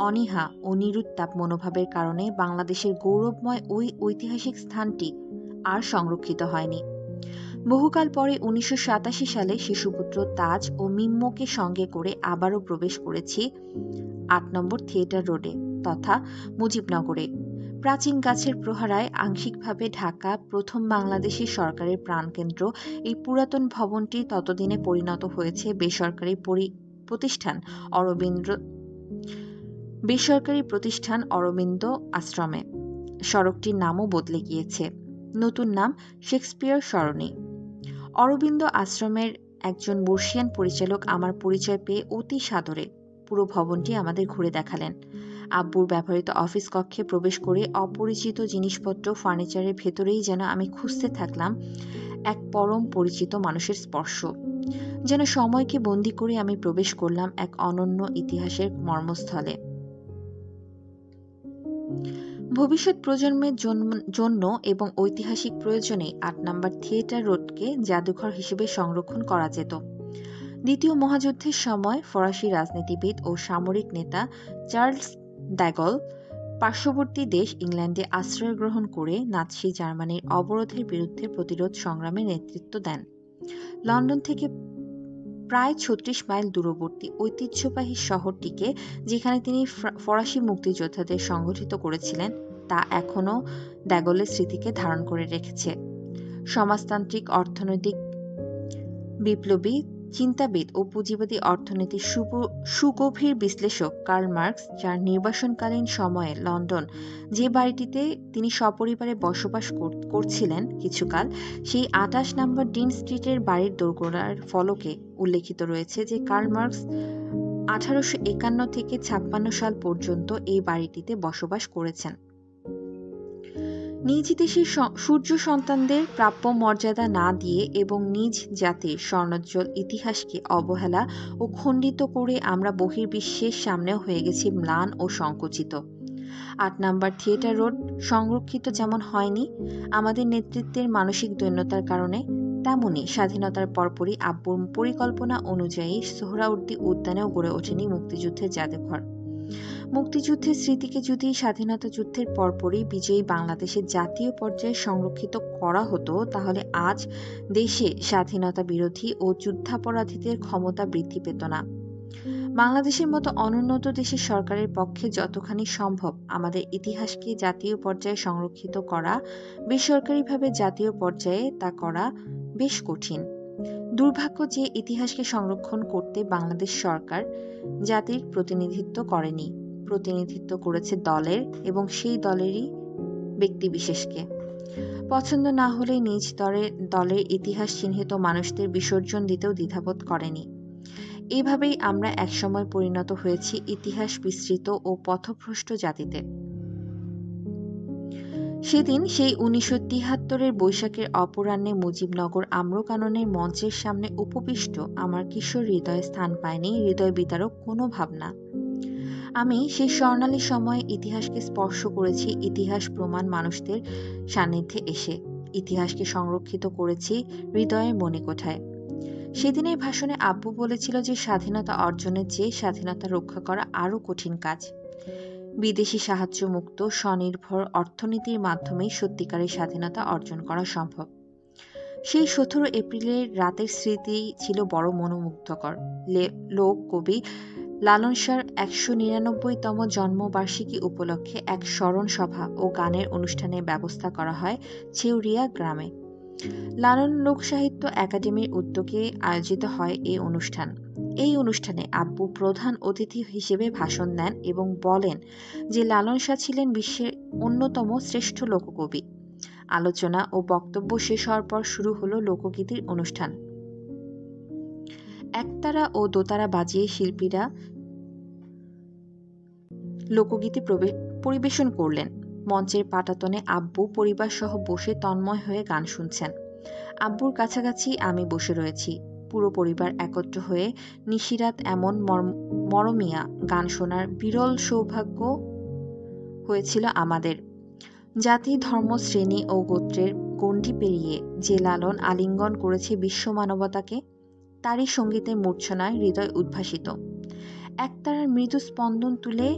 অনীহা ও নিরুত্তাপ মনোভাবের কারণে বাংলাদেশের গৌরবময় ওই ঐতিহাসিক স্থানটি আর সংরক্ষিত হয়নি। বহুকাল পরে ১৯৮৭ সালে শিশুপুত্র তাজ ও মিম্মকে সঙ্গে করে আবারও প্রবেশ করেছি ৮ নম্বর থিয়েটার রোডে তথা মুজিবনগরে। প্রাচীন গাছের প্রহারায় আংশিকভাবে ঢাকা প্রথম বাংলাদেশের সরকারের প্রাণকেন্দ্র এই পুরাতন ভবনটি ততদিনে পরিণত হয়েছে বেসরকারি প্রতিষ্ঠান অরবিন্দ আশ্রমে। সড়কটির নামও বদলে গিয়েছে, নতুন নাম শেক্সপিয়ার সরণি। অরবিন্দ আশ্রমের একজন বর্ষিয়ান পরিচালক আমার পরিচয় পেয়ে অতি সাদরে পুরো ভবনটি আমাদের ঘুরে দেখালেন। আব্বুর ব্যবহৃত অফিস কক্ষে প্রবেশ করে অপরিচিত জিনিসপত্র, ফার্নিচারের ভেতরেই যেন আমি খুঁজতে থাকলাম এক পরম পরিচিত মানুষের স্পর্শ। যেন সময়কে বন্দী করে আমি প্রবেশ করলাম এক অনন্য ইতিহাসের মর্মস্থলে। ভবিষ্যৎ প্রজন্মের জন্য এবং ঐতিহাসিক প্রয়োজনে ৮ নম্বর থিয়েটার রোডকে জাদুঘর হিসেবে সংরক্ষণ করা যেত। দ্বিতীয় মহাযুদ্ধের সময় ফরাসি রাজনীতিবিদ ও সামরিক নেতা চার্লস দ্য-গল পার্শ্ববর্তী দেশ ইংল্যান্ডে আশ্রয় গ্রহণ করে নাৎসি জার্মানির অবরোধের বিরুদ্ধে প্রতিরোধ সংগ্রামে নেতৃত্ব দেন। লন্ডন থেকে প্রায় ৩৬ মাইল দূরবর্তী ঐতিহ্যবাহী শহরটিকে, যেখানে তিনি ফরাসি মুক্তিযোদ্ধাদের সংগঠিত করেছিলেন, তা এখনও দ্য-গলের স্মৃতিকে ধারণ করে রেখেছে। সমাজতান্ত্রিক অর্থনৈতিক বিপ্লবী, চিন্তাবিদ ও পুঁজিবাদী অর্থনীতির সুগভীর বিশ্লেষক কার্ল মার্কস, যার নির্বাসনকালীন সময়ে লন্ডন যে বাড়িটিতে তিনি সপরিবারে বসবাস করছিলেন কিছুকাল, সেই ২৮ নম্বর ডিন স্ট্রিটের বাড়ির দোরগোড়ার ফলকে উল্লেখিত রয়েছে যে কার্ল মার্কস 1851 থেকে 56 সাল পর্যন্ত এই বাড়িটিতে বসবাস করেছেন। নিজ দেশের সূর্য সন্তানদের প্রাপ্য মর্যাদা না দিয়ে এবং নিজ জাতির স্বর্ণোজ্জ্বল ইতিহাসকে অবহেলা ও খণ্ডিত করে আমরা বহির্বিশ্বের সামনেও হয়ে গেছি ম্লান ও সংকুচিত। 8 নম্বর থিয়েটার রোড সংরক্ষিত যেমন হয়নি আমাদের নেতৃত্বের মানসিক দৈন্যতার কারণে, তেমনি স্বাধীনতার পরপরই আব্বুর পরিকল্পনা অনুযায়ী সোহরাওয়ার্দী উদ্যানেও গড়ে ওঠেনি মুক্তিযুদ্ধের জাদুঘর। মুক্তিযুদ্ধের স্মৃতিকে যদি স্বাধীনতা যুদ্ধের পরপরই বিজয়ী বাংলাদেশের জাতীয় পর্যায়ে সংরক্ষিত করা হতো, তাহলে আজ দেশে স্বাধীনতা বিরোধী ও যুদ্ধাপরাধীদের ক্ষমতা বৃদ্ধি পেত না। বাংলাদেশের মতো অনুন্নত দেশের সরকারের পক্ষে যতখানি সম্ভব আমাদের ইতিহাসকে জাতীয় পর্যায়ে সংরক্ষিত করা, বেসরকারিভাবে জাতীয় পর্যায়ে তা করা বেশ কঠিন। দুর্ভাগ্য যে ইতিহাসকে সংরক্ষণ করতে বাংলাদেশ সরকার জাতির প্রতিনিধিত্ব করেনি, প্রতিনিধিত্ব করেছে দলের এবং সেই দলেরই ব্যক্তিবিশেষকে। পছন্দ না হলে নিজ দলের ইতিহাস চিহ্নিত মানুষদের বিসর্জন দিতেও দ্বিধাবোধ করেনি। এভাবেই আমরা একসময় পরিণত হয়েছি ইতিহাস বিস্মৃত ও পথভ্রষ্ট জাতিতে। সেদিন সেই 1973 বৈশাখের অপরাহ্নে মুজিবনগর আম্রকাননের মঞ্চের সামনে উপবিষ্ট আমার কিশোর হৃদয়ে স্থান পায়নি হৃদয় বিতারক কোনো ভাবনা। আমি সেই স্বর্ণালী সময়ে ইতিহাসকে স্পর্শ করেছি ইতিহাস প্রমাণ মানুষদের সান্নিধ্যে এসে, ইতিহাসকে সংরক্ষিত করেছি হৃদয়ের মণিকোঠায়। সেদিনের ভাষণে আব্বু বলেছিল যে স্বাধীনতা অর্জনের চেয়ে স্বাধীনতা রক্ষা করা আরও কঠিন কাজ। বিদেশি সাহায্য মুক্ত স্বনির্ভর অর্থনীতির মাধ্যমেই সত্যিকারের স্বাধীনতা অর্জন করা সম্ভব। সেই 17 এপ্রিলের রাতের স্মৃতি ছিল বড় মনোমুগ্ধকর। লোক কবি লালন শাহর 199তম জন্মবার্ষিকী উপলক্ষে এক স্মরণ সভা ও গানের অনুষ্ঠানের ব্যবস্থা করা হয় ছেউরিয়া গ্রামে। লালন লোকসাহিত্য একাডেমির উদ্যোগে আয়োজিত হয় এই অনুষ্ঠান। এই অনুষ্ঠানে আব্বু প্রধান অতিথি হিসেবে ভাষণ দেন এবং বলেন যে লালন শাহ ছিলেন বিশ্বের অন্যতম শ্রেষ্ঠ লোককবি। আলোচনা ও বক্তব্য শেষ হওয়ার পর শুরু হলো লোকগীতির অনুষ্ঠান। একতারা ও দোতারা বাজিয়ে শিল্পীরা লোকগীতি পরিবেশন করলেন। মঞ্চের পাটাতনে আব্বু পরিবার সহ বসে তন্ময় হয়ে গান শুনছেন। আব্বুর কাছাকাছি আমি বসে রয়েছি। পুরো পরিবার একত্র হয়ে নিশিরাত এমন মরমিয়া গান শোনার বিরল সৌভাগ্য হয়েছিল আমাদের। জাতি, ধর্ম, শ্রেণী ও গোত্রের গণ্ডি পেরিয়ে যে লালন আলিঙ্গন করেছে বিশ্ব মানবতাকে, তারই সঙ্গীতের মূর্ছনায় হৃদয় উদ্ভাসিত। একতারার মৃদু স্পন্দন তুলে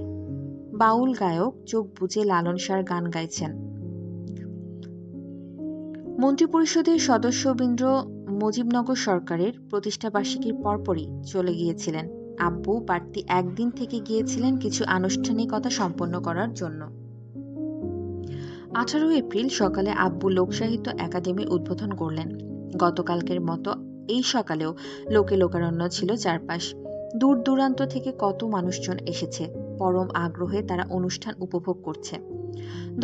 বাউল গায়ক চোখ বুজে লালন শাহর গান গাইছেন। মন্ত্রিপরিষদের সদস্যবৃন্দ মুজিবনগর সরকারের প্রতিষ্ঠাবার্ষিকীর পরপরই চলে গিয়েছিলেন। আব্বু বাড়তি একদিন থেকে গিয়েছিলেন কিছু আনুষ্ঠানিকতা সম্পন্ন করার জন্য। 18 এপ্রিল সকালে আব্বু লোকসাহিত্য একাডেমির উদ্বোধন করলেন। গতকালকের মতো এই সকালেও লোকে লোকারণ্য ছিল চারপাশ। দূর দূরান্ত থেকে কত মানুষজন এসেছে। পরম আগ্রহে তারা অনুষ্ঠান উপভোগ করছে।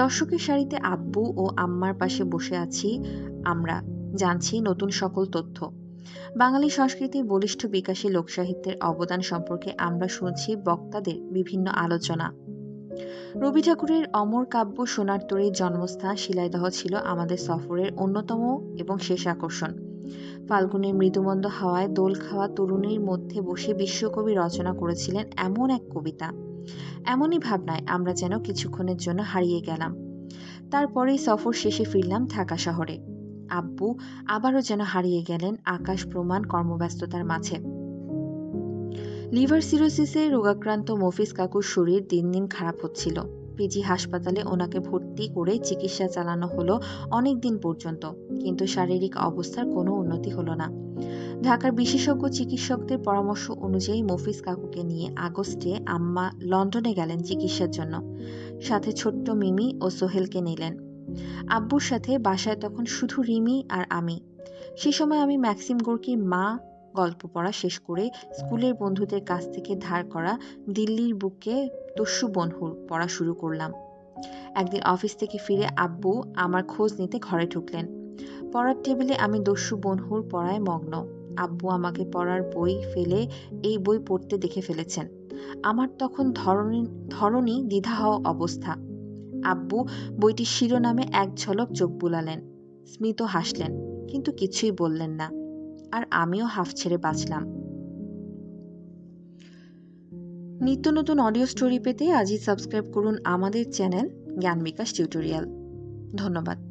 দর্শকের সারিতে আব্বু ও আম্মার পাশে বসে আছি আমরা, জানছি নতুন সকল তথ্য। বাঙালি সংস্কৃতির বলিষ্ঠ বিকাশে লোকসাহিত্যের অবদান সম্পর্কে আমরা শুনছি বক্তাদের বিভিন্ন আলোচনা। রবি ঠাকুরের অমর কাব্য সোনার তরীর জন্মস্থান শিলাইদহ ছিল আমাদের সফরের অন্যতম এবং শেষ আকর্ষণ। ফাল্গুনের মৃদুমন্দ হাওয়ায় দোল খাওয়া তরুণীর মধ্যে বসে বিশ্বকবি রচনা করেছিলেন এমন এক কবিতা। এমনই ভাবনায় আমরা যেন কিছুক্ষণের জন্য হারিয়ে গেলাম। তারপরেই সফর শেষে ফিরলাম ঢাকা শহরে। আব্বু আবারও যেন হারিয়ে গেলেন আকাশ প্রমাণ কর্মব্যস্ততার মাঝে। লিভার সিরোসিসে রোগাক্রান্ত মফিজ কাকুর শরীর দিন দিন খারাপ হচ্ছিল। পিজি হাসপাতালে ওনাকে ভর্তি করে চিকিৎসা চালানো হলো অনেক দিন পর্যন্ত, কিন্তু শারীরিক অবস্থার কোনো উন্নতি হলো না। ঢাকার বিশেষজ্ঞ চিকিৎসকদের পরামর্শ অনুযায়ী মফিজ কাকুকে নিয়ে আগস্টে আম্মা লন্ডনে গেলেন চিকিৎসার জন্য। সাথে ছোট্ট মিমি ও সোহেলকে নিলেন। আব্বুর সাথে বাসায় তখন শুধু রিমি আর আমি। সে সময় আমি ম্যাক্সিম গোর্কির মা গল্প পড়া শেষ করে স্কুলের বন্ধুদের কাছ থেকে ধার করা দিল্লির বুকে দস্যু বনহুর পড়া শুরু করলাম। একদিন অফিস থেকে ফিরে আব্বু আমার খোঁজ নিতে ঘরে ঢুকলেন। পড়ার টেবিলে আমি দস্যু বনহুর পড়ায় মগ্ন। আব্বু আমাকে পড়ার বই ফেলে এই বই পড়তে দেখে ফেলেছেন। আমার তখন ধরনী দ্বিধা হওয়া অবস্থা। আব্বু বইটির শিরোনামে এক ঝলক চোখ বুলালেন, স্মিত হাসলেন, কিন্তু কিছুই বললেন না। আর আমিও হাফ ছেড়ে বাঁচলাম। নিত্য নতুন অডিও স্টোরি পেতে আজই সাবস্ক্রাইব করুন আমাদের চ্যানেল জ্ঞান বিকাশ টিউটোরিয়াল। ধন্যবাদ।